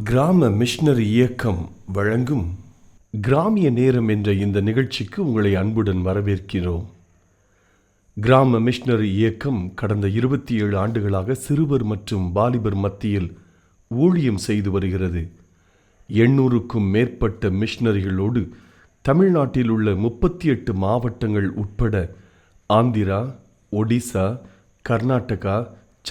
கிராம மிஷனரி இயக்கம் வழங்கும் கிராமிய நேரம் என்ற இந்த நிகழ்ச்சிக்கு உங்களை அன்புடன் வரவேற்கிறோம். கிராம மிஷனரி இயக்கம் கடந்த 27 ஆண்டுகளாக சிறுவர் மற்றும் வாலிபர் மத்தியில் ஊழியம் செய்து வருகிறது. 800க்கும் மேற்பட்ட மிஷனரிகளோடு தமிழ்நாட்டில் உள்ள 38 மாவட்டங்கள் உட்பட ஆந்திரா, ஒடிசா, கர்நாடகா,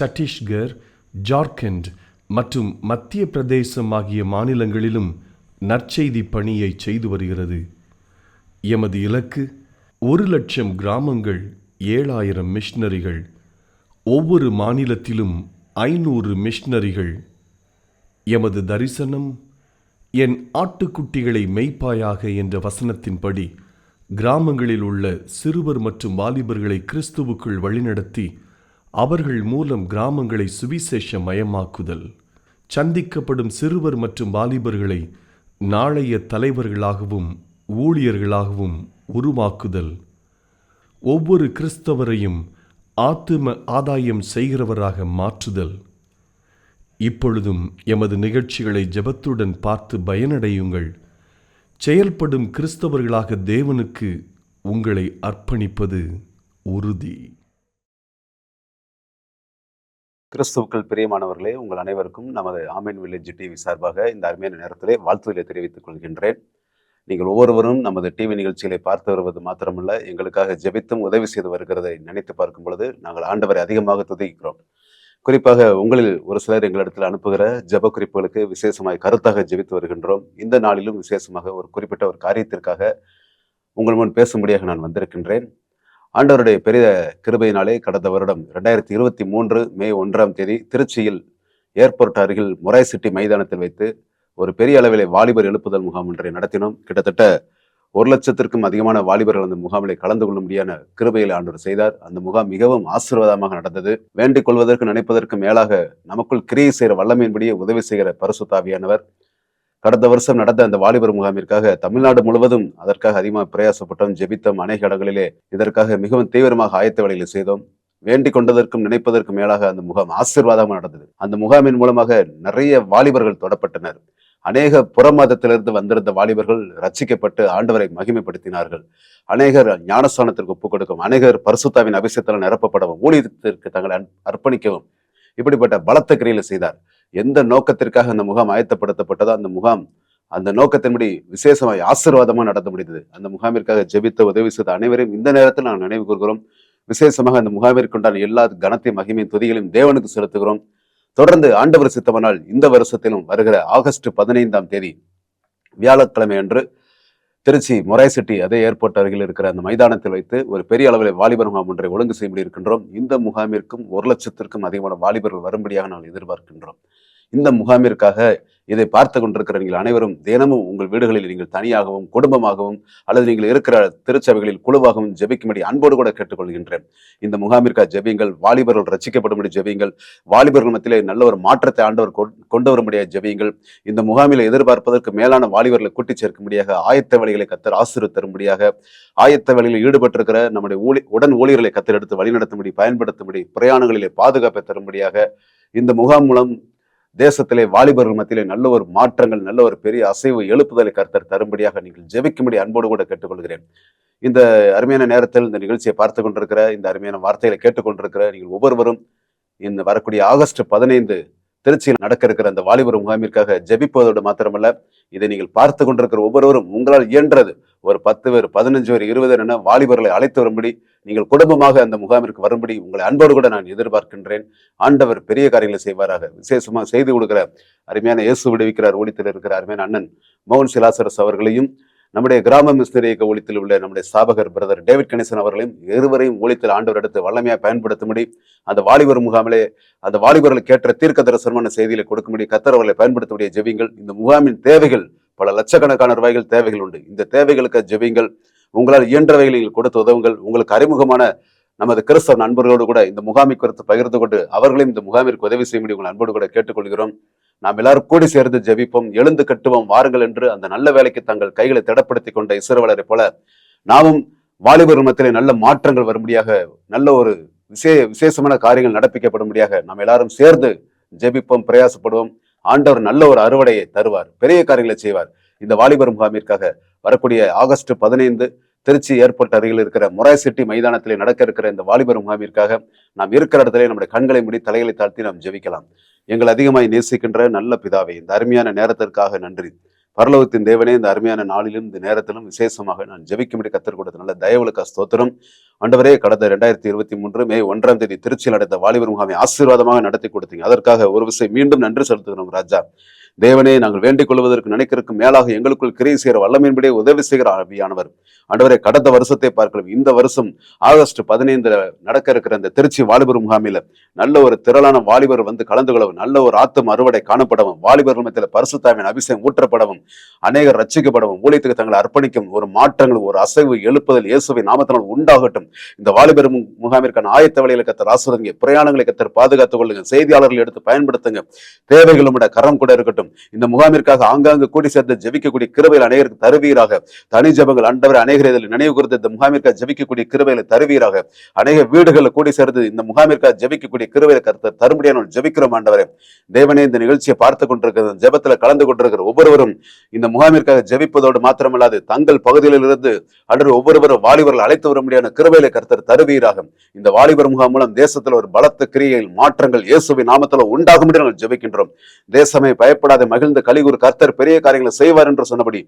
சத்தீஸ்கர், ஜார்க்கண்ட் மற்றும் மத்திய பிரதேசம் ஆகிய மாநிலங்களிலும் நற்செய்தி பணியை செய்து வருகிறது. எமது இலக்கு 1,00,000 கிராமங்கள், 7,000 மிஷனரிகள், ஒவ்வொரு மாநிலத்திலும் 500 மிஷனரிகள். எமது தரிசனம் என் ஆட்டுக்குட்டிகளை மேய்ப்பாயாக என்ற வசனத்தின்படி கிராமங்களில் உள்ள சிறுவர் மற்றும் வாலிபர்களை கிறிஸ்துவுக்குள் வழிநடத்தி அவர்கள் மூலம் கிராமங்களை சுவிசேஷ மயமாக்குதல், சந்திக்கப்படும் சிறுவர் மற்றும் வாலிபர்களை நாளைய தலைவர்களாகவும் ஊழியர்களாகவும் உருவாக்குதல், ஒவ்வொரு கிறிஸ்தவரையும் ஆத்தும ஆதாயம் செய்கிறவராக மாற்றுதல். இப்பொழுதும் எமது நிகழ்ச்சிகளை ஜெபத்துடன் பார்த்து பயனடையுங்கள். செயல்படும் கிறிஸ்தவர்களாக தேவனுக்கு உங்களை அர்ப்பணிப்பது உறுதி. கிறிஸ்துவுக்குள் பிரியமானவர்களே, உங்கள் அனைவருக்கும் நமது ஆமென் வில்லேஜ் டிவி சார்பாக இந்த அருமையான நேரத்திலே வாழ்த்துதலை தெரிவித்துக் கொள்கின்றேன். நீங்கள் ஒவ்வொருவரும் நமது டிவி நிகழ்ச்சிகளை பார்த்து வருவது மாத்திரமல்ல, எங்களுக்காக ஜெபித்தும் உதவி செய்து வருகிறதை நினைத்து பார்க்கும் பொழுது நாங்கள் ஆண்டவரை அதிகமாக துதிக்கிறோம். குறிப்பாக உங்களில் ஒரு சிலர் எங்களிடத்தில் அனுப்புகிற ஜெப குறிப்புகளுக்கு விசேஷமாக கருத்தாக ஜெபித்து வருகின்றோம். இந்த நாளிலும் விசேஷமாக ஒரு குறிப்பிட்ட ஒரு காரியத்திற்காக உங்கள் முன் பேசும்படியாக நான் வந்திருக்கின்றேன். ஆண்டவருடைய பெரிய கிருபையினாலே கடந்த வருடம் 2023 மே 1ஆம் தேதி திருச்சியில் ஏர்போர்ட் அருகில் மொராய் சிட்டி மைதானத்தில் வைத்து ஒரு பெரிய அளவிலே வாலிபர் எழுப்புதல் முகாம் ஒன்றை நடத்தினோம். கிட்டத்தட்ட 1,00,000க்கும் அதிகமான வாலிபர்கள் அந்த முகாமிலே கலந்து கொள்ளும்படியான கிருபையில் ஆண்டவர் செய்தார். அந்த முகாம் மிகவும் ஆசீர்வாதமாக நடந்தது. வேண்டிக் கொள்வதற்கு நினைப்பதற்கு மேலாக நமக்குள் கிரியை செய்கிற வல்லமையின்படியே உதவி செய்கிற பரிசுத்த ஆவியானவர் கடந்த வருஷம் நடந்த அந்த வாலிபர் முகாமிற்காக தமிழ்நாடு முழுவதும் அதற்காக அதிகமாக பிரயாசப்பட்டோம், ஜெபித்தோம். அநேக இடங்களிலே இதற்காக மிகவும் தீவிரமாக ஆயத்த வேலைகளை செய்தோம். வேண்டிக் கொண்டதற்கும் நினைப்பதற்கும் மேலாக அந்த முகாம் ஆசீர்வாதமாக நடந்தது. அந்த முகாமின் மூலமாக நிறைய வாலிபர்கள் தொடப்பட்டனர். அநேக புறமதத்திலிருந்து வந்திருந்த வாலிபர்கள் ரட்சிக்கப்பட்டு ஆண்டவரை மகிமைப்படுத்தினார்கள். அநேகர் ஞானஸ்தானத்திற்கு ஒப்புக் கொடுக்கும், அநேகர் பரிசுத்தாவின் அபிஷேகத்தால் நிரப்பப்படவும், ஊழியத்திற்கு தங்களை அர்ப்பணிக்கவும் இப்படிப்பட்ட பலத்த கிரியில செய்தார். எந்த நோக்கத்திற்காக அந்த முகாம் ஆயத்தப்படுத்தப்பட்டதோ அந்த முகாம் அந்த நோக்கத்தின்படி விசேஷமாய் ஆசீர்வாதமா நடத்த முடிந்தது. அந்த முகாமிற்காக ஜெபித்த உதவி செய்த அனைவரையும் இந்த நேரத்தில் நாங்கள் நினைவு கூறுகிறோம். விசேஷமாக அந்த முகாமிற்குண்டான எல்லா கனத்தையும் மகிமையும் துதிகளையும் தேவனுக்கு செலுத்துகிறோம். தொடர்ந்து ஆண்டவர் சித்தமானால் இந்த வருஷத்திலும் வருகிற ஆகஸ்ட் 15ஆம் தேதி வியாழக்கிழமை அன்று திருச்சி மொராய் சிட்டி அதே ஏர்போர்ட் அருகில் இருக்கிற அந்த மைதானத்தில் வைத்து ஒரு பெரிய அளவில் வாலிபர் முகாம் ஒன்றை ஒழுங்கு செய்ய இருக்கின்றோம். இந்த முகாமிற்கும் 1,00,000க்கும் அதிகமான வாலிபர்கள் வரும்படியாக நாங்கள் எதிர்பார்க்கின்றோம். இந்த முகாமிற்காக இதை பார்த்து கொண்டிருக்கிற நீங்கள் அனைவரும் தினமும் உங்கள் வீடுகளில் நீங்கள் தனியாகவும் குடும்பமாகவும் அல்லது நீங்கள் இருக்கிற திருச்சபைகளில் குழுவாகவும் ஜெபிக்கும்படி அன்போடு கூட கேட்டுக்கொள்கின்றேன். இந்த முகாமிற்காக ஜெபியுங்கள். வாலிபர்கள் ரட்சிக்கப்படும்படி ஜெபியுங்கள். வாலிபர்கள் மத்தியிலே நல்ல ஒரு மாற்றத்தை ஆண்டவர் கொண்டு வரும்படியாக ஜெபியுங்கள். இந்த முகாமில் எதிர்பார்ப்பதற்கு மேலான வாலிபர்களை கூட்டி சேர்க்கும்படியாக ஆயத்த வழிகளை கத்தர் ஆசீர்வதித்தரும்படியாக, ஆயத்த வழியில் ஈடுபட்டிருக்கிற நம்முடைய உடன் ஊழியர்களை கத்தர் எடுத்து வழிநடத்தும்படி, பயன்படுத்தும்படி, பிரயாணங்களிலே பாதுகாப்பை தரும்படியாக இந்த முகாம் மூலம் தேசத்திலே வாலிபர்கள் மத்தியிலே நல்ல ஒரு மாற்றங்கள், நல்ல ஒரு பெரிய அசைவு எழுப்புதலை கர்த்தர் தரும்படியாக நீங்கள் ஜெபிக்கும்படி அன்போடு கூட கேட்டுக்கொள்கிறேன். இந்த அருமையான நேரத்தில் இந்த நிகழ்ச்சியை பார்த்து கொண்டிருக்கிற, இந்த அருமையான வார்த்தைகளை கேட்டுக்கொண்டிருக்கிற நீங்கள் ஒவ்வொருவரும் இந்த வரக்கூடிய ஆகஸ்ட் 15 திருச்சியில் நடக்க இருக்கிற அந்த வாலிபர் முகாமிற்காக ஜெபிப்பதோடு மாத்திரமல்ல, இதை நீங்கள் பார்த்து கொண்டிருக்கிற ஒவ்வொருவரும் உங்களால் இயன்றது ஒரு 10 பேர், 15 பேர், 20 பேர் என வாலிபர்களை அழைத்து வரும்படி, நீங்கள் குடும்பமாக அந்த முகாமிற்கு வரும்படி உங்களை அன்போடு கூட நான் எதிர்பார்க்கின்றேன். ஆண்டவர் பெரிய காரியங்களை செய்வாராக. விசேஷமாக செய்து கொடுக்கிற அருமையான இயேசு விடுவிக்கிறார் ஊழியத்தில் இருக்கிற அருமையான அண்ணன் மோகன் சிலாசரஸ் அவர்களையும், நம்முடைய கிராம மிஷனரி இயக்க ஊழியத்தில் உள்ள நம்முடைய சாபகர் பிரதர் டேவிட் கணேசன் அவர்களையும் இருவரையும் ஊழியத்தில் ஆண்டவர் எடுத்து வல்லமையாக பயன்படுத்தும்படி, அந்த வாலிபர் முகாமிலே அந்த வாலிபர்களுக்கு ஏற்ற தீர்க்க தரிசனமான செய்திகளை கொடுக்கும்படி கர்த்தர் அவர்களை பயன்படுத்தக்கூடிய ஜெபியுங்கள். இந்த முகாமின் தேவைகள் பல லட்சக்கணக்கான ரூபாய்கள் தேவைகள் உண்டு. இந்த தேவைகளுக்கு ஜெபியுங்கள். உங்களால் இயன்றவைகளை நீங்கள் கொடுத்து உதவுங்கள். உங்களுக்கு அறிமுகமான நமது கிறிஸ்தவ நண்பர்களோடு கூட இந்த முகாமை குறித்து பகிர்ந்து கொண்டு அவர்களையும் இந்த முகாமிற்கு உதவி செய்ய முடியும் உங்கள் அன்போடு கூட கேட்டுக்கொள்கிறோம். நாம் எல்லாரும் கூடி சேர்ந்து ஜெபிப்போம், எழுந்து கட்டுவோம் வாருங்கள் என்று அந்த நல்ல வேலைக்கு தங்கள் கைகளை திடப்படுத்தி கொண்ட இஸ்ரவேலரை போல நாமும் வாலிபர் மத்தியிலே நல்ல மாற்றங்கள் வரும்படியாக, நல்ல ஒரு விசேஷமான காரியங்கள் நடப்பிக்கப்படும்படியாக நாம் எல்லாரும் சேர்ந்து ஜெபிப்போம், பிரயாசப்படுவோம். ஆண்டவர் நல்ல ஒரு அறுவடையை தருவார், பெரிய காரியங்களை செய்வார். இந்த வாலிபர் முகாமிற்காக வரக்கூடிய ஆகஸ்ட் 15 திருச்சி ஏர்போர்ட் அருகில் இருக்கிற மொராய் சிட்டி மைதானத்திலே நடக்க இருக்கிற இந்த வாலிபர் முகாமிற்காக நாம் இருக்கிற இடத்துல நம்முடைய கண்களை மூடி தலைகளை தாழ்த்தி நாம் ஜெபிக்கலாம். எங்கள் அதிகமாய் நேசிக்கின்ற நல்ல பிதாவே, இந்த அருமையான நேரத்திற்காக நன்றி. பரலோகத்தின் தேவனே, இந்த அருமையான நாளிலும் இந்த நேரத்திலும் விசேஷமாக நான் ஜெபிக்கும்படி கத்தர் கொடுத்த நல்ல தயவுகளுக்கு ஸ்தோத்திரம். ஆண்டவரே, கடந்த 2023 மே 1ஆம் தேதி திருச்சியில் நடந்த வாலிபர் முகாமை ஆசீர்வாதமாக நடத்தி கொடுத்தீங்க. அதற்காக ஒரு விஷயம் மீண்டும் நன்றி செலுத்துகிறோம் ராஜா. தேவனே, நாங்கள் வேண்டிக் கொள்வதற்கு நினைக்கிறதுக்கு மேலாக எங்களுக்குள் கிரியை செய்கிற வல்லமையின்படியே உதவி செய்கிற ஆவியானவர். ஆண்டவரே, கடந்த வருஷத்தை பார்க்கலாம், இந்த வருஷம் ஆகஸ்ட் 15 நடக்க இருக்கிற இந்த திருச்சி வாலிபர் முகாமில நல்ல ஒரு திரளான வாலிபர் வந்து கலந்து கொள்ளவும், நல்ல ஒரு ஆத்தும அறுவடை காணப்படவும், வாலிபர்கள் மத்தியில் பரிசுத்தாவின் அபிஷேகம் ஊற்றப்படவும், அநேகர் ரட்சிக்கப்படவும், ஊழியத்துக்கு தங்களை அர்ப்பணிக்கும் ஒரு மாற்றங்கள், ஒரு அசைவு எழுப்புதல் இயேசுவின் நாமத்தினால் உண்டாகட்டும். இந்த வாலிபர் முகாமிற்கான ஆயத்த வழிகளை கத்தர் ஆசிர்வதிங்க, பிரயாணங்களை கத்தர் பாதுகாத்துக் கொள்ளுங்க, செய்தியாளர்கள் எடுத்து பயன்படுத்துங்க, தேவைகளும் கரம் கூட இருக்கட்டும். இந்த முகாமிற்காக ஆங்காங்கு கூடி சேர்ந்து ஜெபிக்கக்கூடிய கிருபையில் அநேகருக்கு தருவீராக. தனி ஜெபங்கள் ஆண்டவரை அநேகர் இதில் நினைவு குறித்து இந்த முகாமிற்காக ஜெபிக்கக்கூடிய கிருபையில தருவீராக. அநேக வீடுகளில் கூடி சேர்ந்து இந்த முகாமிற்காக ஜெபிக்கக்கூடிய கிருபையில கருத்து தரும்படியான ஜெபிக்கிறோம் ஆண்டவரே. தேவனே, இந்த நிகழ்ச்சியை பார்த்து கொண்டிருக்கிற, ஜெபத்துல கலந்து கொண்டிருக்கிற ஒவ்வொருவரும் இந்த முகாமிற்காக ஜெபிப்பதோடு மாத்திரமல்லாது தங்கள் பகுதியில் இருந்து அன்று ஒவ்வொருவரும் வாலிபர்கள் அழைத்து வர முடியாத கிருபையில கருத்தர் தருவீராக. இந்த வாலிபர் முகாம் மூலம் தேசத்தில் ஒரு பலத்த கிரியையில் மாற்றங்கள் இயேசுவின் நாமத்தில் உண்டாகும்படி நாங்கள் ஜெபிக்கின்றோம். தேசமே பயப்படாத மகிழ்ந்த கலிகூர் கர்த்தர் பெரிய காரியங்களை செய்வார் என்று சொன்னபடி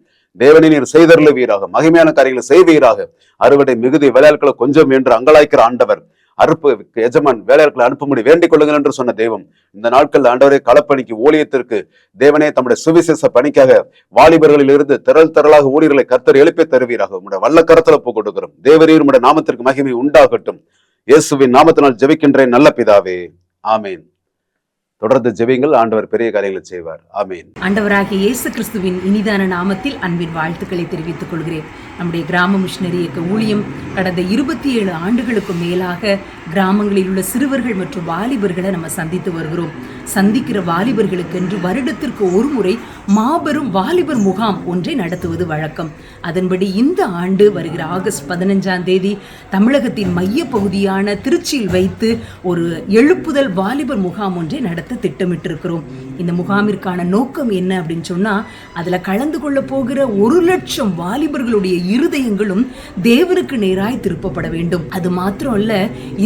தேவனை நீர் செய்தருளுவீராக, மகிமையான காரியங்களை செய்வீராக. அறுவடை மிகுதி, வேலையாட்களை கொஞ்சம் என்று அங்கலாய்க்கிற ஆண்டவர், அறுப்பு எஜமான் வேலையாட்களை அனுப்பும்படி வேண்டிக் கொள்ளுங்கள் என்று சொன்ன தெய்வம், இந்த நாட்கள் ஆண்டவரை களப்பணிக்கு ஊழியத்திற்கு தேவனே தம்முடைய சுவிசேஷ பணிக்காக வாலிபர்களில் இருந்து திரளாக ஊழியர்களை கர்த்தர் எழுப்பி தருவீராக. உங்களுடைய வல்லக்கரத்துல ஒப்பு கொடுக்கிறோம். தேவரீர் உங்களுடைய நாமத்திற்கு மகிமை உண்டாகட்டும். இயேசுவின் நாமத்தினால் ஜெபிக்கின்றேன் நல்ல பிதாவே, ஆமேன். தொடர்ந்து ஜெபிங்கள், ஆண்டவர் பெரிய காரியங்களை செய்வார். ஆமீன். ஆண்டவராகிய இயேசு கிறிஸ்துவின் இனிதான நாமத்தில் அன்பின் வாழ்த்துக்களை தெரிவித்துக் கொள்கிறேன். நம்முடைய கிராம மிஷனரி இயக்க ஊழியம் கடந்த 27 ஆண்டுகளுக்கு மேலாக கிராமங்களில் உள்ள சிறுவர்கள் மற்றும் வாலிபர்களை நம்ம சந்தித்து வருகிறோம். சந்திக்கிற வாலிபர்களுக்கு என்று வருடத்திற்கு ஒரு முறை மாபெரும் வாலிபர் முகாம் ஒன்றை நடத்துவது வழக்கம். அதன்படி இந்த ஆண்டு வருகிற ஆகஸ்ட் 15ஆம் தேதி தமிழகத்தின் மைய பகுதியான திருச்சியில் வைத்து ஒரு எழுப்புதல் வாலிபர் முகாம் ஒன்றை நடத்த திட்டமிட்டிருக்கிறோம். இந்த முகாமிற்கான நோக்கம் என்ன அப்படின்னு சொன்னா, அதுல கலந்து கொள்ள போகிற 1,00,000 வாலிபர்களுடைய இருதயங்களும் தேவனுக்கு நேராய் திருப்பப்பட வேண்டும். அது மாத்திரம் அல்ல,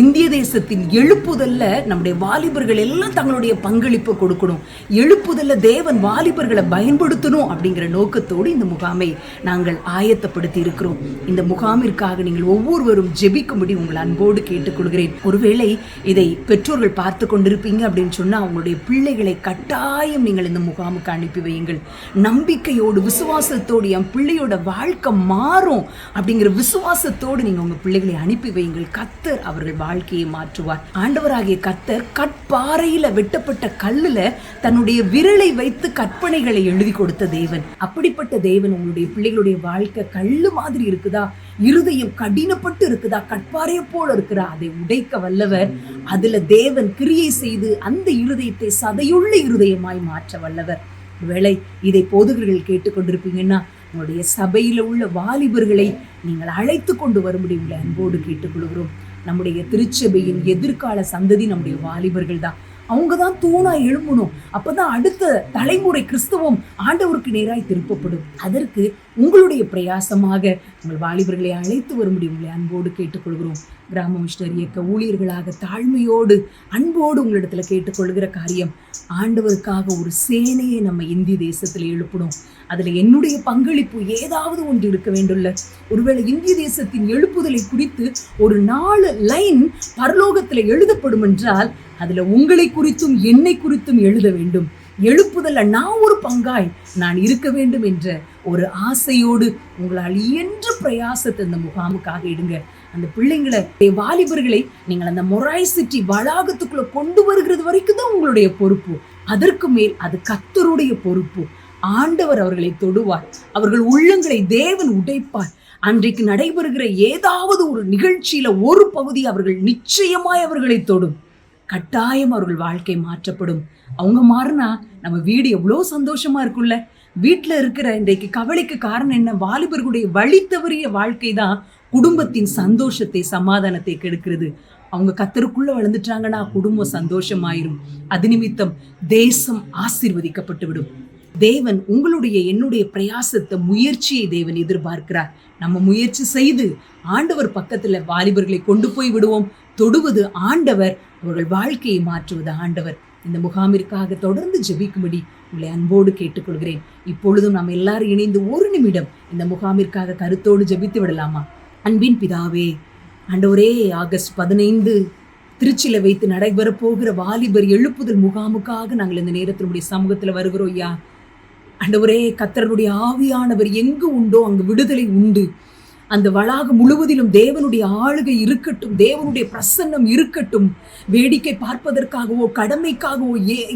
இந்திய தேசத்தின் எழுப்புதல்ல நம்முடைய வாலிபர்கள் எல்லாம் தங்களுடைய பங்களிப்பு கொடுக்கணும். எழுப்புதல்ல தேவன் வாலிபர்களை பயன்படுத்தணும் அப்படிங்கிற நோக்கத்தோடு இந்த முகாமை நாங்கள் ஆயத்தப்படுத்தி இருக்கிறோம். இந்த முகாமிற்காக நீங்கள் ஒவ்வொருவரும் ஜெபிக்கும்படி உங்கள் அன்போடு கேட்டுக்கொள்கிறேன். ஒருவேளை இதை பெற்றோர்கள் பார்த்து கொண்டிருப்பீங்க அப்படின்னு சொன்னா, உங்களுடைய பிள்ளைகளை கட்டாயம் நீங்கள் இந்த முகாமுக்கு அனுப்பி வையுங்கள். நம்பிக்கையோடு, விசுவாசத்தோடு என் பிள்ளையோட வாழ்க்கை மாறும் அப்படிங்கிற விசுவாசத்தோடு நீங்க உங்க பிள்ளைகளை அனுப்பி வையுங்கள். கர்த்தர் அவர்கள் வாழ்க்கையை மாற்றுவார். ஆண்டவராகிய கர்த்தர் கற்பாறையில வெட்டப்பட்ட கல்லுல தன்னுடைய விரலை வைத்து கற்பனைகளை எழுதி கொடுத்த தேவன். அப்படிப்பட்ட தேவன் உங்களுடைய பிள்ளைகளுடைய வாழ்க்கை கல்லு மாதிரி இருக்குதா, இருதயம் கடினப்பட்டு இருக்குதா, கற்பாறைய போல இருக்கிறா, அதை உடைக்க வல்லவர். அதுல தேவன் கிரியை செய்து அந்த இருதயத்தை சதையுள்ள இருதயமாய் மாற்ற வல்லவர். வேளை இதை போதகர்கள் கேட்டுக்கொண்டிருப்பீங்கன்னா, உங்களுடைய சபையில உள்ள வாலிபர்களை நீங்கள் அழைத்து கொண்டு வரும்படி உங்களை அன்போடு கேட்டுக்கொள்கிறோம். நம்முடைய திருச்சபையின் எதிர்கால சந்ததி நம்முடைய வாலிபர்கள் தான். அவங்க தான் தூணா எழும்பணும். அப்பதான் அடுத்த தலைமுறை கிறிஸ்தவம் ஆண்டவருக்கு நேராய் திருப்பப்படும். அதற்கு உங்களுடைய பிரயாசமாக உங்கள் வாலிபர்களை அழைத்து வரும்படி உங்களை அன்போடு கேட்டுக்கொள்கிறோம். கிராம மிஷனரி இயக்க ஊழியர்களாக தாழ்மையோடு அன்போடு உங்களிடத்துல கேட்டுக்கொள்கிற காரியம், ஆண்டவருக்காக ஒரு சேனையை நம்ம இந்திய தேசத்துல எழுப்பணும். அதுல என்னுடைய பங்களிப்பு ஏதாவது ஒன்று இருக்க வேண்டும்ல. ஒருவேளை இந்திய தேசத்தின் எழுப்புதலை குறித்து ஒரு 4 லைன் பரலோகத்துல எழுதப்படும் என்றால், அதுல உங்களை குறித்தும் என்னை குறித்தும் எழுத வேண்டும். எழுப்புதல்ல நான் ஒரு பங்காய் நான் இருக்க வேண்டும் என்ற ஒரு ஆசையோடு உங்களால் இயன்ற பிரயாசத்தை இந்த முகாமுக்காக எடுங்க. அந்த பிள்ளைங்களை, வாலிபர்களை நீங்கள் அந்த மொராய் சிட்டி வளாகத்துக்குள்ள கொண்டு வருகிறது வரைக்கும் தான் உங்களுடைய பொறுப்பு. அதற்கு மேல் அது கர்த்தருடைய பொறுப்பு. ஆண்டவர் அவர்களை தொடுவார். அவர்கள் உள்ளங்களை தேவன் உடைப்பார். அன்றைக்கு நடைபெறுகிற ஏதாவது ஒரு நிகழ்ச்சியில ஒரு பகுதி அவர்கள் நிச்சயமாய் அவர்களை தொடும். கட்டாயம் அவர்கள் வாழ்க்கை மாற்றப்படும். அவங்க மாறினா நம்ம வீடு எவ்வளோ சந்தோஷமா இருக்கும்ல. வீட்டுல இருக்கிற இன்றைக்கு கவலைக்கு காரணம் என்ன? வாலிபர்களுடைய வழி தவறிய வாழ்க்கை தான் குடும்பத்தின் சந்தோஷத்தை, சமாதானத்தை கெடுக்கிறது. அவங்க கர்த்தருக்குள்ள வளர்ந்துட்டாங்கன்னா குடும்பம் சந்தோஷமாயிரும். அது நிமித்தம் தேசம் ஆசீர்வதிக்கப்பட்டு விடும். தேவன் உங்களுடைய என்னுடைய பிரயாசத்தை, முயற்சியை தேவன் எதிர்பார்க்கிறார். நம்ம முயற்சி செய்து ஆண்டவர் பக்கத்துல வாலிபர்களை கொண்டு போய் விடுவோம். தொடுவது ஆண்டவர், அவர்கள் வாழ்க்கையை மாற்றுவது ஆண்டவர். இந்த முகாமிற்காக தொடர்ந்து ஜெபிக்கும்படி உங்களை அன்போடு கேட்டுக்கொள்கிறேன். இப்பொழுதும் நாம் எல்லாரும் இணைந்து ஒரு நிமிடம் இந்த முகாமிற்காக கருத்தோடு ஜெபித்து விடலாமா? அன்பின் பிதாவே, ஆண்டவரே, ஆகஸ்ட் 15 திருச்சியில வைத்து நடைபெற போகிற வாலிபர் எழுப்புதல் முகாமுக்காக நாங்கள் இந்த நேரத்தினுடைய சமூகத்துல வருகிறோம் ஐயா. ஆண்டவரே, கர்த்தருடைய ஆவியானவர் எங்கு உண்டோ அங்கு விடுதலை உண்டு. அந்த வளாகம் முழுவதிலும் தேவனுடைய ஆளுகை இருக்கட்டும், தேவனுடைய பிரசன்னம் இருக்கட்டும். வேடிக்கை பார்ப்பதற்காகவோ கடமைக்காகவோ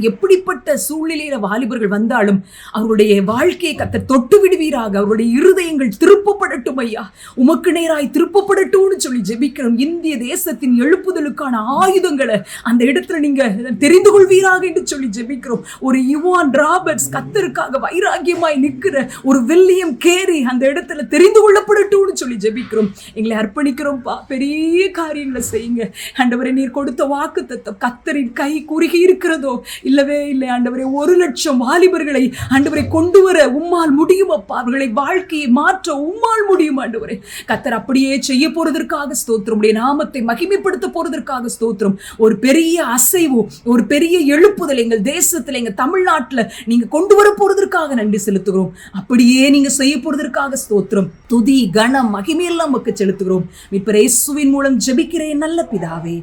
எப்படிப்பட்ட சூழ்நிலையில வாலிபர்கள் வந்தாலும் அவருடைய வாழ்க்கையை கர்த்தர் தொட்டு விடுவீராக. அவருடைய இருதயங்கள் திருப்பப்படட்டும் ஐயா, உமக்கு நேராய் திருப்பப்படட்டும்னு சொல்லி ஜெபிக்கிறோம். இந்திய தேசத்தின் எழுப்புதலுக்கான ஆயுதங்களை அந்த இடத்துல நீங்க தெரிந்து கொள்வீராக என்று சொல்லி ஜெபிக்கிறோம். ஒரு யுவான் ராபர்ட்ஸ் கர்த்தருக்காக வைராகியமாய் நிற்கிற ஒரு வில்லியம் கேரி அந்த இடத்துல தெரிந்து கொள்ளப்படட்டும்னு சொல்லி ஜெபிக்கிறோம். எங்களை அர்ப்பணிக்கிறோம். பெரிய காரியங்களை செய்யுங்க ஆண்டவரே. நீர் கொடுத்த வாக்குத்தத்தம் கர்த்தரின் கை குறுகி இருக்கிறதோ? இல்லவே இல்லை ஆண்டவரே. 1,00,000 வாலிபர்களை ஆண்டவரை கொண்டு வர உம்மால் முடியும் அப்பா. அவர்களை வாழ்க்கையை மாற்ற உம்மால் முடியும் ஆண்டவரே. கர்த்தர் அப்படியே செய்ய போறதற்காக ஸ்தோத்திரம். உடைய நாமத்தை மகிமைப்படுத்த போறதற்காக ஸ்தோத்திரம். ஒரு பெரிய அசைவு, ஒரு பெரிய எழுப்புதல் எங்கள் தேசத்துல, எங்க தமிழ்நாட்டுல நீங்க கொண்டு வர போறதற்காக நன்றி செலுத்துகிறோம். அப்படியே நீங்க செய்ய போறதற்காக ஸ்தோத்திரம். துதி கனம் மகிமையெல்லாம் உமக்கு செலுத்துகிறோம். மீட்பர் இயேசுவின் மூலம் ஜெபிக்கிறேன் நல்ல பிதாவே.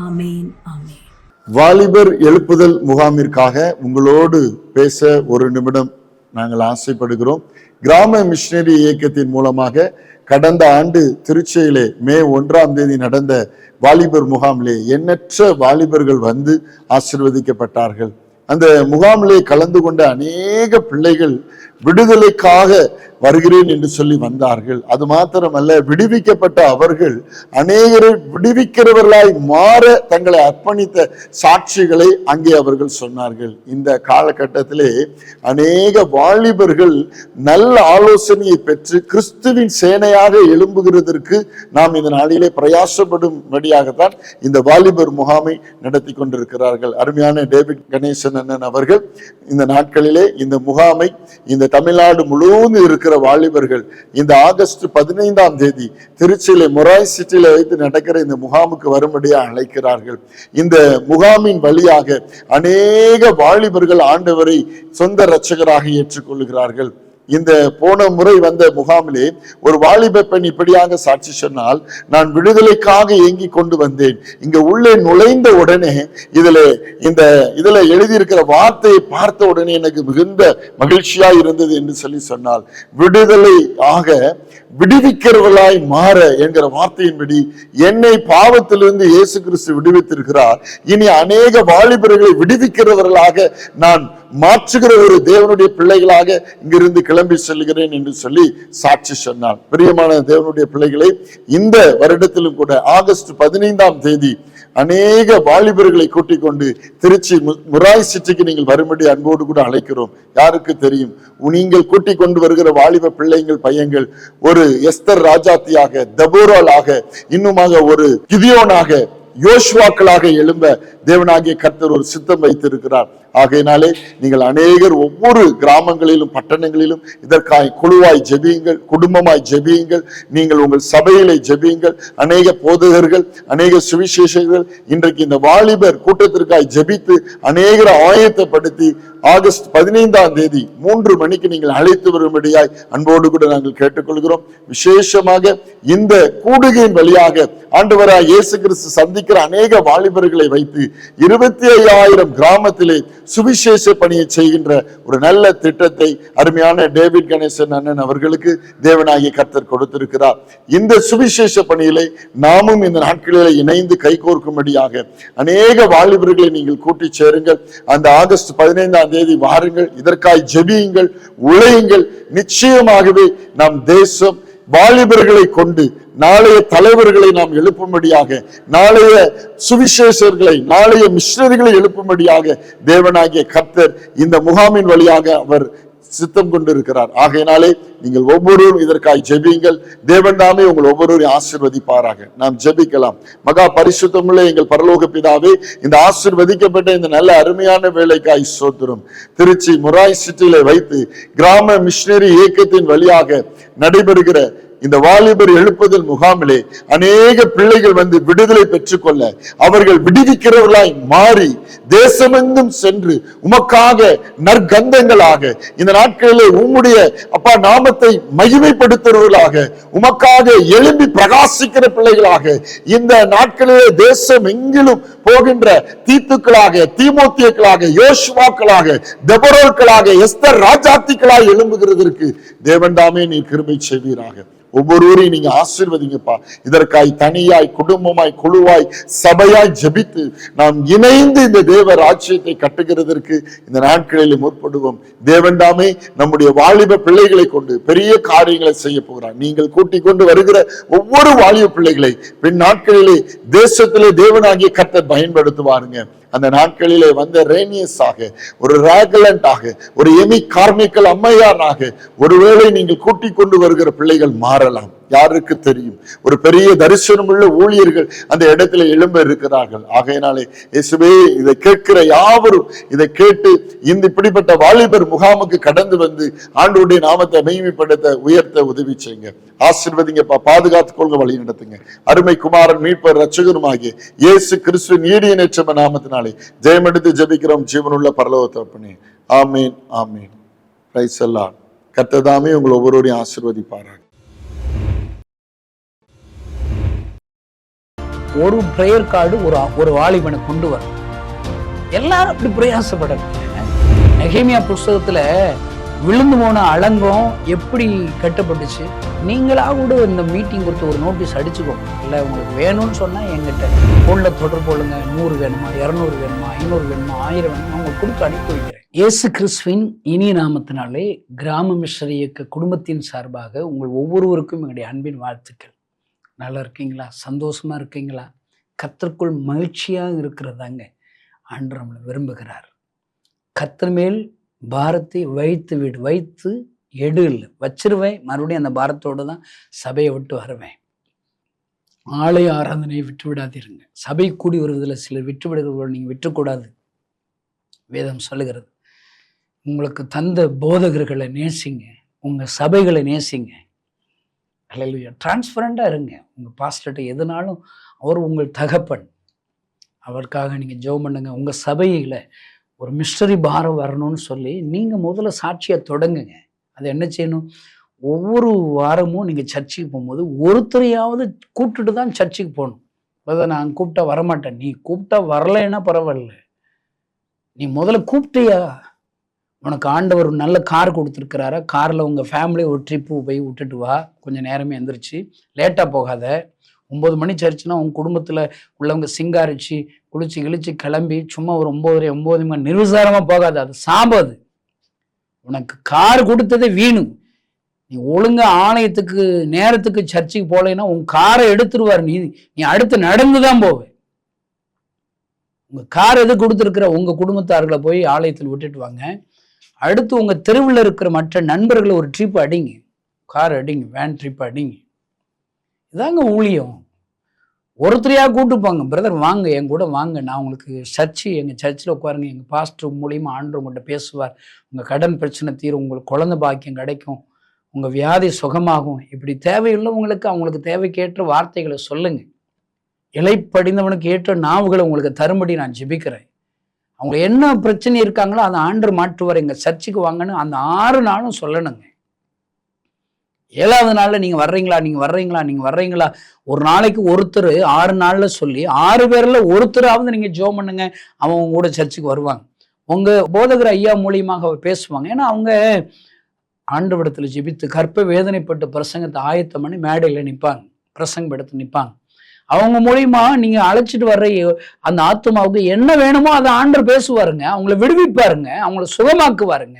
ஆமேன், ஆமேன். வாலிபர் எழுப்புதல் முகாமிற்காக உங்களோடு பேச ஒரு நிமிடம் நாங்கள் ஆசைப்படுகிறோம். கிராம மிஷனரி இயக்கத்தின் மூலமாக கடந்த ஆண்டு திருச்சியிலே மே 1 நடந்த வாலிபர் முகாமிலே எண்ணற்ற வாலிபர்கள் வந்து ஆசீர்வதிக்கப்பட்டார்கள். அந்த முகாமிலே கலந்து கொண்ட அநேக பிள்ளைகள் விடுதலைக்காக வருகிறேன் என்று சொல்லி வந்தார்கள். அது மாத்திரமல்ல, விடுவிக்கப்பட்ட அவர்கள் அநேகரை விடுவிக்கிறவர்களாய் மாற தங்களை அர்ப்பணித்த சாட்சிகளை அங்கே அவர்கள் சொன்னார்கள். இந்த காலகட்டத்திலே அநேக வாலிபர்கள் நல்ல ஆலோசனையை பெற்று கிறிஸ்துவின் சேனையாக எழும்புகிறதற்கு நாம் இந்த நாளிலே பிரயாசப்படும்படியாகத்தான் இந்த வாலிபர் முகாமை நடத்தி கொண்டிருக்கிறார்கள். அருமையான டேவிட் கணேசன் அண்ணன் அவர்கள் இந்த நாட்களிலே இந்த முகாமை இந்த தமிழ்நாடு முழுவதும் இருக்கிற வாலிபர்கள் இந்த ஆகஸ்ட் 15 திருச்சியில மொராய் சிட்டியில வைத்து நடக்கிற இந்த முகாமுக்கு வரும்படியா அழைக்கிறார்கள். இந்த முகாமின் வழியாக அநேக வாலிபர்கள் ஆண்டவரை சொந்த இரட்சகராக ஏற்றுக்கொள்கிறார்கள். இந்த போன முறை வந்த முகாமிலே ஒரு வாலிப பெண் இப்படியாக சாட்சி சொன்னால், நான் விடுதலைக்காக ஏங்கி கொண்டு வந்தேன். இங்க உள்ளே நுழைந்த உடனே இதுல எழுதியிருக்கிற வார்த்தையை பார்த்த உடனே எனக்கு மிகுந்த மகிழ்ச்சியா இருந்தது என்று சொல்லி சொன்னால், விடுதலை ஆக விடுவிக்கிறவர்களாய் மாற என்கிற வார்த்தையின்படி என்னை பாவத்திலிருந்து இயேசு கிறிஸ்து விடுவித்திருக்கிறார். இனி அநேக வாலிபர்களை விடுவிக்கிறவர்களாக நான் மாற்றுகிற ஒரு தேவனுடைய பிள்ளைகளாக இங்கிருந்து கிளம்பி செல்கிறேன் என்று சொல்லி சாட்சி சொன்னார். பிரியமான தேவனுடைய பிள்ளைகளை, இந்த வருடத்திலும் கூட ஆகஸ்ட் 15 அநேக வாலிபர்களை கூட்டிக் கொண்டு திருச்சி முராய் சிட்டிக்கு நீங்கள் வரும்படி அன்போடு கூட அழைக்கிறோம். யாருக்கு தெரியும், நீங்கள் கூட்டிக் கொண்டு வருகிற வாலிப பிள்ளைங்கள் பையங்கள் ஒரு எஸ்தர் ராஜாத்தியாக, தபோராலாக, இன்னுமாக ஒரு கிதியோனாக, யோசுவாக்களாக எழும்ப தேவனாகிய கர்த்தர் ஒரு சித்தம் வைத்திருக்கிறார். ஆகையினாலே நீங்கள் அநேகர் ஒவ்வொரு கிராமங்களிலும் பட்டணங்களிலும் இதற்காய் குழுவாய் ஜெபியுங்கள், குடும்பமாய் ஜெபியுங்கள். நீங்கள் உங்கள் சபையிலே ஜெபியுங்கள். அநேக போதகர்கள், அநேக சுவிசேஷகர்கள் இன்றைக்கு இந்த வாலிபர் கூட்டத்திற்காய் ஜெபித்து அநேகரை ஆயத்தப்படுத்தி ஆகஸ்ட் 15 3 மணிக்கு நீங்கள் அழைத்து வரும்படியாய் அன்போடு கூட நாங்கள் கேட்டுக்கொள்கிறோம். விசேஷமாக இந்த கூடுகையின் வழியாக ஆண்டவராய் இயேசு கிறிஸ்து சந்திக்கிற அநேக வாலிபர்களை வைத்து 25,000 கிராமத்திலே சுவிசேஷ பணியை செய்கின்ற ஒரு நல்ல திட்டத்தை அருமையான டேவிட் கணேசன் அண்ணன் அவர்களுக்கு தேவனாகிய கர்த்தர் கொடுத்திருக்கிறார். இந்த சுவிசேஷ பணியிலே நாமும் இந்த நாட்களில் இணைந்து கைகோர்க்கும்படியாக அநேக வாலிபர்களை நீங்கள் கூட்டி சேருங்கள். அந்த ஆகஸ்ட் 15 வாருங்கள், இதற்காய் ஜெபியுங்கள், உழையுங்கள். நிச்சயமாகவே நம் தேசம் வாலிபர்களை கொண்டு நாளைய தலைவர்களை நாம் எழுப்பும்படியாக, நாளைய சுவிசேஷர்களை, நாளைய மிஷனரிகளை எழுப்பும்படியாக தேவனாகிய கர்த்தர் இந்த முகாமின் வழியாக அவர் சித்தம் கொண்டிருக்கிறார். ஆகையினாலே நீங்கள் ஒவ்வொருவரும் இதற்காய் ஜெபியுங்கள். தேவன் தாமே உங்கள் ஒவ்வொருவரையும் ஆசீர்வதிப்பாராக. நாம் ஜெபிக்கலாம். மகா பரிசுத்தமுள்ள எங்கள் பரலோக பிதாவே, இந்த ஆசீர்வதிக்கப்பட்ட இந்த நல்ல அருமையான வேலைக்காய் ஸ்தோத்திரம். திருச்சி மொராய் சிட்டியிலே வைத்து கிராம மிஷனரி இயக்கத்தின் வழியாக நடைபெறுகிற இந்த வாலிபர் எழுப்புதல் முகாமிலே அநேக பிள்ளைகள் வந்து விடுதலை பெற்றுக்கொள்ள, அவர்கள் விடுவிக்கிறவர்களாய் மாறி தேசமெங்கும் சென்று உமக்காக நற்கந்தங்களாக இந்த நாட்களிலே உம்முடைய அப்பா நாமத்தை மகிமைப்படுத்துறவர்களாக, உமக்காக எழும்பி பிரகாசிக்கிற பிள்ளைகளாக இந்த நாட்களிலே தேசம் எங்கிலும் போகின்ற தீத்துக்களாக, தீமோத்தியக்களாக, யோசுவாக்களாக, தெபொராக்களாக, எஸ்தர் ராஜாத்திகளாய் எழும்புகிறதற்கு தேவன் தாமே நீ கிருபை செய்வீராக. ஒவ்வொருவரையும் நீங்க ஆசீர்வதிங்கப்பா. இதற்காய் தனியாய், குடும்பமாய், குழுவாய், சபையாய் ஜெபித்து நாம் இணைந்து இந்த தேவ ராஜ்யத்தை கட்டுகிறதற்கு இந்த நாட்களில் முற்படுவோம். தேவன் தாமே நம்முடைய வாலிப பிள்ளைகளை கொண்டு பெரிய காரியங்களை செய்ய போகிறார். நீங்கள் கூட்டிக் கொண்டு வருகிற ஒவ்வொரு வாலிப பிள்ளைகளை பின் நாட்களிலே தேசத்திலே தேவனாகிய கர்த்தர் பயன்படுத்துவாருங்க. அந்த நாட்களிலே வந்த ரேனியஸாக, ஒரு ராகலண்டாக, ஒரு எமி கார்மிக்கல் அம்மையாராக ஒருவேளை நீங்கள் கூட்டிக் கொண்டு வருகிற பிள்ளைகள் மாறலாம். யாருக்கு தெரியும்? ஒரு பெரிய தரிசனம் உள்ள ஊழியர்கள் அந்த இடத்துல எழும்ப இருக்கிறார்கள். ஆகையினாலே இயேசுவே, இதை கேட்கிற யாவரும் இதை கேட்டு இந்த இப்படிப்பட்ட வாலிபர் முகாமுக்கு கடந்து வந்து ஆண்டவருடைய நாமத்தை மகிமைப்படுத்த, உயர்த்த உதவி செய்யுங்க. ஆசீர்வதிங்கப்பா, பாதுகாத்துக் கொள்க, வழி நடத்துங்க. அருமை குமாரன் மீட்பர் ரட்சகருமாகிய இயேசு கிறிஸ்துவின் ஈடியநேற்ற நாமத்தினாலே ஜெயமெடுத்து ஜெபிக்கிறோம் ஜீவனுள்ள பரலோக தகப்பனே. ஆமீன், ஆமீன். Praise the Lord. கர்த்தர் தாமே உங்கள் ஒவ்வொருவரையும் ஆசீர்வதிப்பாராக. ஒரு பிரேயர் கார்டு ஒரு வாலிபனை கொண்டு வரும். எல்லாரும் அப்படி பிரயாசப்படணும். நெகேமியா புஸ்தகத்துல விழுந்து போன அலங்கம் எப்படி கட்டப்பட்டுச்சு, நீங்களா கூட இந்த மீட்டிங் கொடுத்து ஒரு நோட்டீஸ் அடிச்சுக்கோங்க. இல்லை உங்களுக்கு வேணும்னு சொன்னா எங்கிட்ட போன்ல தொடர்பு கொள்ளுங்க. 100 வேணுமா, 200 வேணுமா, 500 வேணுமா, 1000 வேணுமா, உங்களுக்கு கொடுத்து அனுப்பி வைக்கிறேன். இயேசு கிறிஸ்துவின் இனிய நாமத்தினாலே கிராம மிஷனரி இயக்க குடும்பத்தின் சார்பாக உங்கள் ஒவ்வொருவருக்கும் எங்களுடைய அன்பின் வாழ்த்துக்கள். நல்லா இருக்கீங்களா? சந்தோஷமா இருக்கீங்களா? கர்த்தருக்குள் மகிழ்ச்சியாக இருக்கிறதாங்க ஆண்டவர் நம்மளை விரும்புகிறார். கர்த்தர் மேல் பாரத்தை வைத்து விடு, வைத்து எடு இல்லை, வச்சிருவேன். மறுபடியும் அந்த பாரத்தோடு தான் சபையை விட்டு வருவேன். ஆலய ஆராதனையை விட்டு விடாதீருங்க. சபை கூடி வருவதில் சிலர் விட்டு விடுகிறவர்கள் நீங்கள் விட்டுக்கூடாது. வேதம் சொல்லுகிறது, உங்களுக்கு தந்த போதகர்களை நேசிங்க, உங்கள் சபைகளை நேசிங்க. அல்லேலூயா. டிரான்ஸ்பரண்டாக இருங்க. உங்கள் பாஸ்டர்கிட்ட எதுனாலும் அவர் உங்கள் தகப்பன். அவருக்காக நீங்கள் ஜெபம் பண்ணுங்க. உங்கள் சபையில் ஒரு மிஷனரி பாரம் வரணும்னு சொல்லி நீங்கள் முதல்ல சாட்சியாக தொடங்குங்க. அது என்ன செய்யணும்? ஒவ்வொரு வாரமும் நீங்கள் சர்ச்சுக்கு போகும்போது ஒருத்தரையாவது கூப்பிட்டுட்டு தான் சர்ச்சுக்கு போகணும். அதை நான் கூப்பிட்டா வரமாட்டேன். நீ கூப்பிட்டா வரலைன்னா பரவாயில்ல, நீ முதல்ல கூப்பிட்டியா? உனக்கு ஆண்டவர் ஒரு நல்ல கார் கொடுத்துருக்கிறாரா? காரில் உங்கள் ஃபேமிலி ஒரு ட்ரிப்பு போய் விட்டுட்டு வா. கொஞ்சம் நேரமே எந்திரிச்சு, லேட்டாக போகாத. 9 மணி சர்ச்சுனா உங்கள் குடும்பத்தில் உள்ளவங்க சிங்காரிச்சு குளிச்சு கிழிச்சு கிளம்பி சும்மா ஒரு 9 மணி நிர்விசாரமாக போகாது. அது சாம்பது. உனக்கு கார் கொடுத்ததே வீணு. நீ ஒழுங்கா ஆலயத்துக்கு நேரத்துக்கு சர்ச்சுக்கு போகலைன்னா உன் காரை எடுத்துருவார். நீ அடுத்து நடந்து தான் போவே. உங்கள் கார் எது கொடுத்துருக்குற உங்கள் குடும்பத்தார்களை போய் ஆலயத்தில் விட்டுட்டு வாங்க. அடுத்து உங்கள் தெருவில் இருக்கிற மற்ற நண்பர்களை ஒரு ட்ரிப் அடிங்க, கார் அடிங்க, வேன் ட்ரிப் அடிங்க. இதாங்க ஊழியம். ஒருத்தரையாக கூப்பிட்டுப்பாங்க, பிரதர் வாங்க என் கூட வாங்க, நான் உங்களுக்கு எங்கள் சர்ச்சில் உட்காருங்க, எங்கள் பாஸ்டர் மூலியமாக ஆண்டவர் உங்கள்கிட்ட பேசுவார், உங்கள் கடன் பிரச்சனை தீரும், உங்களுக்கு குழந்தை பாக்கியம் கிடைக்கும், உங்கள் வியாதி சுகமாகும். இப்படி தேவையுள்ளவங்களுக்கு அவங்களுக்கு தேவைக்கேற்ற வார்த்தைகளை சொல்லுங்கள். இலைப்படிந்தவனுக்கு ஏற்ற நாவுகளை உங்களுக்கு தரும்படி நான் ஜெபிக்கிறேன். அவங்க என்ன பிரச்சனை இருக்காங்களோ அதை ஆண்டவர் மாற்றுவார். எங்கள் சர்ச்சுக்கு வாங்கன்னு அந்த 6 நாளும் சொல்லணுங்க. 7வது நாளில் நீங்கள் வர்றீங்களா, ஒரு நாளைக்கு ஒருத்தர் 6 நாளில் சொல்லி 6 பேரில் ஒருத்தராவது நீங்கள் ஜெபம் பண்ணுங்க, அவங்க கூட சர்ச்சுக்கு வருவாங்க. உங்கள் போதகர் ஐயா மூலியமாக அவர் பேசுவாங்க. ஏன்னா அவங்க ஆண்டவரிடத்தில் ஜெபித்து கற்ப வேதனைப்பட்டு பிரசங்கத்தை ஆயத்தம் பண்ணி மேடையில் நிற்பாங்க, பிரசங்கம் எடுத்து நிற்பாங்க. அவங்க மூலியமா நீங்க அழைச்சிட்டு வர்ற அந்த ஆத்மாவுக்கு என்ன வேணுமோ அதை ஆண்டவர் பேசுவாருங்க, அவங்கள விடுவிப்பாருங்க, அவங்கள சுகமாக்குவாருங்க.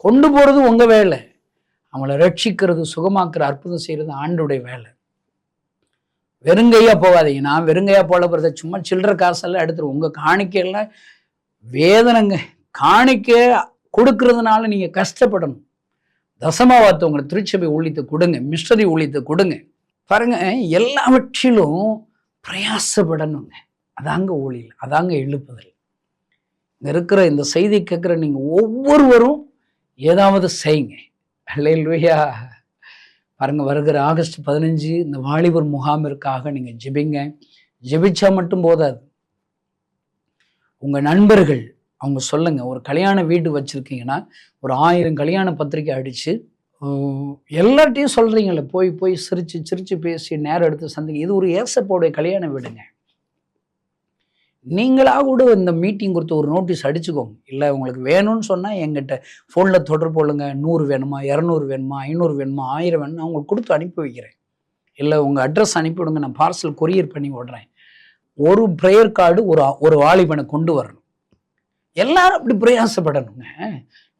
கொண்டு போறது உங்க வேலை, அவங்கள ரட்சிக்கிறது, சுகமாக்குற, அற்புதம் செய்யறது ஆண்டோடைய வேலை. வெறுங்கையா போகாதீங்க. நான் வெறுங்கையா போல போறத சும்மா சில்லற காசெல்லாம் எடுத்துருவோம். உங்க காணிக்கையெல்லாம் வேதனைங்க. காணிக்கை கொடுக்கறதுனால நீங்க கஷ்டப்படணும். தசமாவாத்தை உங்களை திருச்சபை ஊழியத்தை கொடுங்க, மிஷனரி ஊழியத்தை கொடுங்க. பாருங்க, எல்லாவற்றிலும் பிரயாசப்படணுங்க. அதாங்க ஊழியல், அதாங்க எழுப்புதல். இங்க இருக்கிற இந்த செய்தி கேட்குற நீங்க ஒவ்வொருவரும் ஏதாவது செய்யுங்க. அல்லேலூயா. பாருங்க, வருகிற ஆகஸ்ட் 15 இந்த வாலிபர் முகாமிற்காக நீங்க ஜெபிங்க. ஜெபிச்சா மட்டும் போதாது, உங்க நண்பர்கள் அவங்க சொல்லுங்க. ஒரு கல்யாண வீடு வச்சிருக்கீங்கன்னா ஒரு 1000 கல்யாண பத்திரிக்கை அடிச்சு எல்லார்ட்டையும் சொல்றீங்கல்ல, போய் போய் சிரிச்சு சிரிச்சு பேசி நேரம் எடுத்து சந்திங்க. இது ஒரு ஏசப்போடைய கல்யாண வீடுங்க. நீங்களா கூட இந்த மீட்டிங் கொடுத்து ஒரு நோட்டீஸ் அடிச்சுக்கோங்க. இல்லை உங்களுக்கு வேணும்னு சொன்னால் எங்கிட்ட ஃபோனில் தொடர்பு கொள்ளுங்க. 100 வேணுமா, 200 வேணுமா, 500 வேணுமா, 1000 வேணுமா, உங்களுக்கு கொடுத்து அனுப்பி வைக்கிறேன். இல்லை உங்கள் அட்ரஸ் அனுப்பிவிடுங்க, நான் பார்சல் கொரியர் பண்ணி விடுறேன். ஒரு ப்ரேயர் கார்டு ஒரு வாலிபனை கொண்டு வரணும். எல்லாரும் அப்படி பிரயாசப்படணுங்க.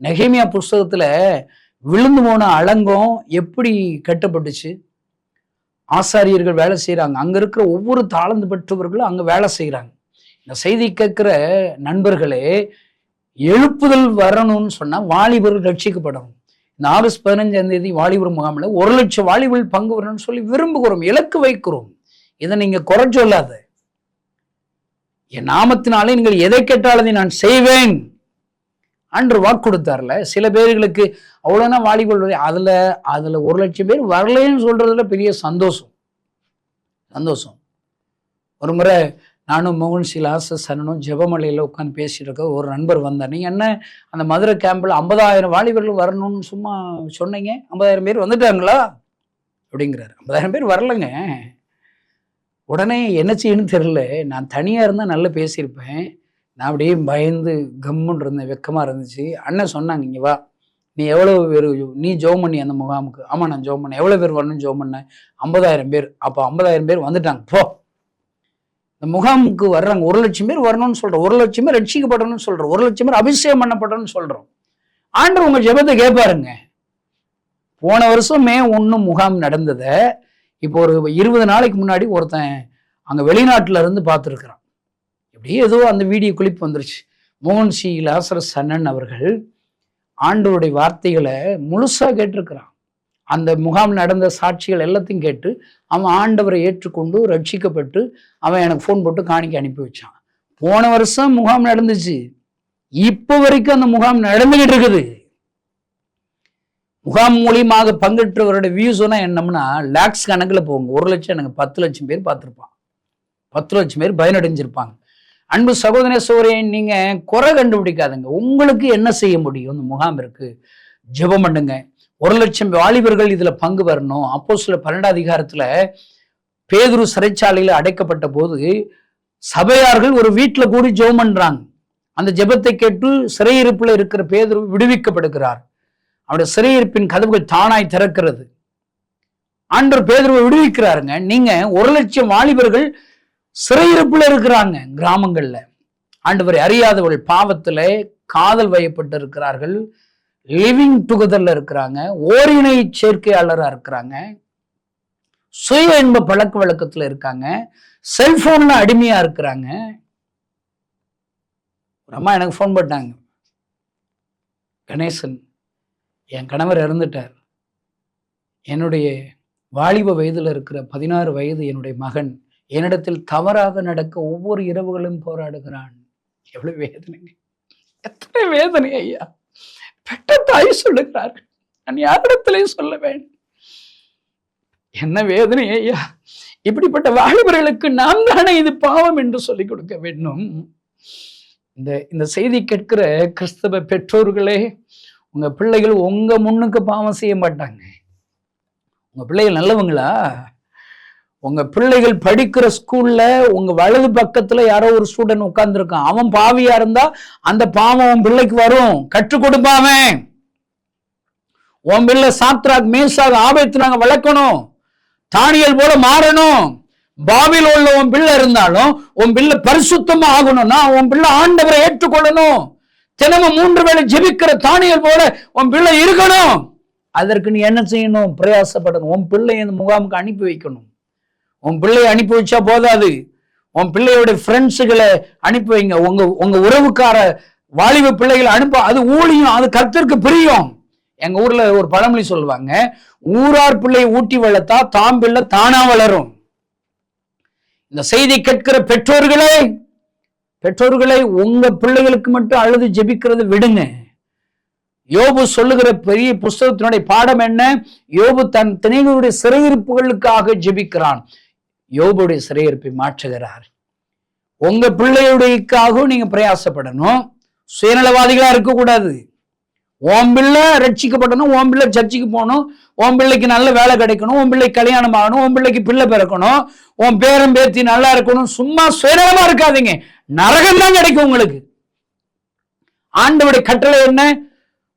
நெகேமியா புஸ்தகத்தில் விழுந்து போன அலங்கம் எப்படி கட்டப்பட்டுச்சு? ஆசாரியர்கள் வேலை செய்கிறாங்க, அங்கே இருக்கிற ஒவ்வொரு தாளந்து பெற்றவர்களும் அங்கே வேலை செய்கிறாங்க. இந்த செய்தி கேட்குற நண்பர்களே, எழுப்புதல் வரணும்னு சொன்னால் வாலிபர்கள் ரட்சிக்கப்படணும். இந்த ஆகஸ்ட் 15 வாலிபர் முகாமில் 1,00,000 வாலிபர்கள் பங்கு வரணும்னு சொல்லி விரும்புகிறோம், இலக்கு வைக்கிறோம். இதை நீங்க குறை சொல்லாத. என் நாமத்தினாலே நீங்கள் எதை கேட்டாலும் நான் செய்வேன் அன்று வாக்கு கொடுத்தார்ல. சில பேர்களுக்கு அவ்வளோனா வாலிபர்கள் அதுல 1,00,000 பேர் வரலன்னு சொல்றதுல பெரிய சந்தோஷம். ஒரு முறை நானும் மோகன் சிலாசஸ் அண்ணனும் ஜெபமலையில் உட்காந்து பேசிட்டு இருக்க ஒரு நண்பர் வந்தார். நீங்கள் என்ன அந்த மதுரை கேம்பில் 50,000 வாலிபர்கள் வரணும்னு சும்மா சொன்னீங்க, 50,000 பேர் வந்துட்டாங்களா அப்படிங்கிறாரு. 50,000 பேர் வரலைங்க. உடனே என்ன செய்யணும்னு தெரியல. நான் தனியாக இருந்தால் நல்லா பேசியிருப்பேன். நான் அப்படியே பயந்து கம்முன்னு இருந்தேன், வெக்கமாக இருந்துச்சு. அண்ணன் சொன்னாங்க, இங்கே வா, நீ எவ்வளோ பேர் நீ ஜெபம் பண்ணி அந்த முகாமுக்கு? ஆமாம் நான் ஜெபம் பண்ணேன். எவ்வளோ பேர் வரணும்னு ஜெபம் பண்ணேன்? 50,000 பேர். அப்போ 50,000 பேர் வந்துட்டாங்க. போ, இந்த முகாமுக்கு வர்றாங்க. 1,00,000 பேர் வரணும்னு சொல்கிறோம், 1,00,000 பேர் ரட்சிக்கப்படணும்னு சொல்கிறோம், 1,00,000 பேர் அபிஷேகம் பண்ணப்படணும்னு சொல்கிறோம். ஆண்டவர் உங்கள் ஜெபத்தை கேட்பாருங்க. போன வருஷம் மே 1 முகாம் நடந்ததை இப்போ ஒரு 20 நாளைக்கு முன்னாடி ஒருத்தன் அங்கே வெளிநாட்டில் இருந்து பார்த்துருக்குறான். இப்படியே ஏதோ அந்த வீடியோ கிளிப் வந்துருச்சு. மோகன் சி லாசரஸ் அண்ணன் அவர்கள் ஆண்டவருடைய வார்த்தைகளை முழுசாக கேட்டிருக்கிறான். அந்த முகாம் நடந்த சாட்சிகள் எல்லாத்தையும் கேட்டு அவன் ஆண்டவரை ஏற்றுக்கொண்டு ரட்சிக்கப்பட்டு அவன் எனக்கு ஃபோன் போட்டு காணிக்க அனுப்பி வச்சான். போன வருஷம் முகாம் நடந்துச்சு, இப்போ வரைக்கும் அந்த முகாம் நடந்துகிட்டு இருக்குது. முகாம் மூலியமாக பங்கேற்றவரோட வியூஸ்னா என்னம்னா லேக்ஸ் கணக்கில் போங்க. 1,00,000 எனக்கு 10,00,000 பேர் பார்த்துருப்பான், 10,00,000 பேர் பயனடைஞ்சிருப்பாங்க. அன்பு சகோதர சோதரே, நீங்க குறை கண்டுபிடிக்காதுங்க. உங்களுக்கு என்ன செய்ய முடியும்? இந்த முகாம் இருக்கு, ஜெபம் பண்ணுங்க. 1,00,000 வாலிபர்கள் இதுல பங்கு வரணும். அப்போஸ்தலர் 12 அதிகாரத்துல பேதுரு சிறைச்சாலையில அடைக்கப்பட்ட போது சபையார்கள் ஒரு வீட்டுல கூடி ஜெபம் பண்றாங்க. அந்த ஜெபத்தை கேட்டு சிறையிருப்புல இருக்கிற பேதுரு விடுவிக்கப்படுகிறார். அவருடைய சிறையிருப்பின் கதவுகள் தானாய் திறக்கிறது. ஆண்டவர் பேதுருவை விடுவிக்கிறாருங்க. நீங்க 1,00,000 வாலிபர்கள் சிறையிருப்புல இருக்கிறாங்க. கிராமங்கள்ல ஆண்டவரை அறியாதவர்கள் பாவத்துல காதல் வயப்பட்டு இருக்கிறார்கள், லிவிங் டுகெதர்ல இருக்கிறாங்க, ஓரினை சேர்க்கையாளராக இருக்கிறாங்க, சுய இன்ப பழக்க வழக்கத்துல இருக்காங்க, செல்போன்ல அடிமையா இருக்கிறாங்க. ஒரு அம்மா எனக்கு ஃபோன் போட்டாங்க, கணேசன் என் கணவர் இறந்துட்டார், என்னுடைய வாலிப வயதுல இருக்கிற 16 வயது என்னுடைய மகன் என்னிடத்தில் தவறாக நடக்க ஒவ்வொரு இரவுகளும் போராடுகிறான். எவ்வளவு வேதனைங்க, எத்தனை வேதனை ஐயா. பெற்ற தாய் சொல்லுகிறார்கள், நான் யாரிடத்திலையும் சொல்ல வேண்டும். என்ன வேதனை ஐயா. இப்படிப்பட்ட வாலிபர்களுக்கு நாம் தானே இது பாவம் என்று சொல்லிக் கொடுக்க வேண்டும். இந்த செய்தி கேட்கிற கிறிஸ்தவ பெற்றோர்களே, உங்க பிள்ளைகள் உங்க முன்னுக்கு பாவம் செய்ய மாட்டாங்க. உங்க பிள்ளைகள் நல்லவங்களா? உங்க பிள்ளைகள் படிக்கிற ஸ்கூல்ல உங்க வலது பக்கத்துல யாரோ ஒரு ஸ்டூடெண்ட் உட்கார்ந்துருக்கான், அவன் பாவியா இருந்தா அந்த பாவம் உன் பிள்ளைக்கு வரும். கற்றுக் கொடுப்பாவே. உன் பிள்ளை சாத்ராக் மேஷாக் ஆபேத்நேகோ வளர்க்கணும், தானியேல் போல மாறணும். பாபில் உள்ள உன் பிள்ளை இருந்தாலும் உன் பிள்ளை பரிசுத்தமா ஆகணும்னா உன் பிள்ளை ஆண்டவரை ஏற்றுக்கொள்ளணும். தினமும் 3 வேளை ஜெபிக்கிற தானியேல் போல உன் பிள்ளை இருக்கணும். அதற்கு நீ என்ன செய்யணும்? பிரயாசப்படணும். உன் பிள்ளை இந்த முகாமுக்கு அனுப்பி வைக்கணும். உன் பிள்ளையை அனுப்பி வச்சா போதாது, உன் பிள்ளையோட ஃப்ரெண்ட்ஸுகளை அனுப்பி வைங்க. உங்க உறவுக்கார வாலிப பிள்ளைகளை அனுப்ப, அது ஊழியம், அது கர்த்தருக்கு பிரியம். எங்க ஊர்ல ஒரு பழமொழி சொல்லுவாங்க, ஊரார் பிள்ளையை ஊட்டி வளர்த்தா தாம் பிள்ளை தானா வளரும். இந்த செய்தி கேட்கிற பெற்றோர்களே உங்க பிள்ளைகளுக்கு மட்டும் அழுது ஜெபிக்கிறது விடுங்க. யோபு சொல்லுகிற பெரிய புஸ்தகத்தினுடைய பாடம் என்ன? யோபு தன் திணைகளுடைய சிறையிருப்புகளுக்காக ஜெபிக்கிறான். யோபுடைய சிறையிருப்பை மாற்றுகிறார். உங்க பிள்ளையுடையக்காகவும் நீங்க பிரயாசப்படணும். சுயநலவாதிகளா இருக்கக்கூடாது. உன் பிள்ளை ரட்சிக்கப்படணும், உன் பிள்ளை சர்ச்சைக்கு போகணும், உன் பிள்ளைக்கு நல்ல வேலை கிடைக்கணும், உன் பிள்ளைக்கு கல்யாணம் ஆகணும், உன் பிள்ளைக்கு பிள்ளை பிறக்கணும், உன் பேரம் பேத்தி நல்லா இருக்கணும். சும்மா சுயநலமா இருக்காதீங்க, நரகம் தான் கிடைக்கும் உங்களுக்கு. ஆண்டவருடைய கட்டளை என்ன?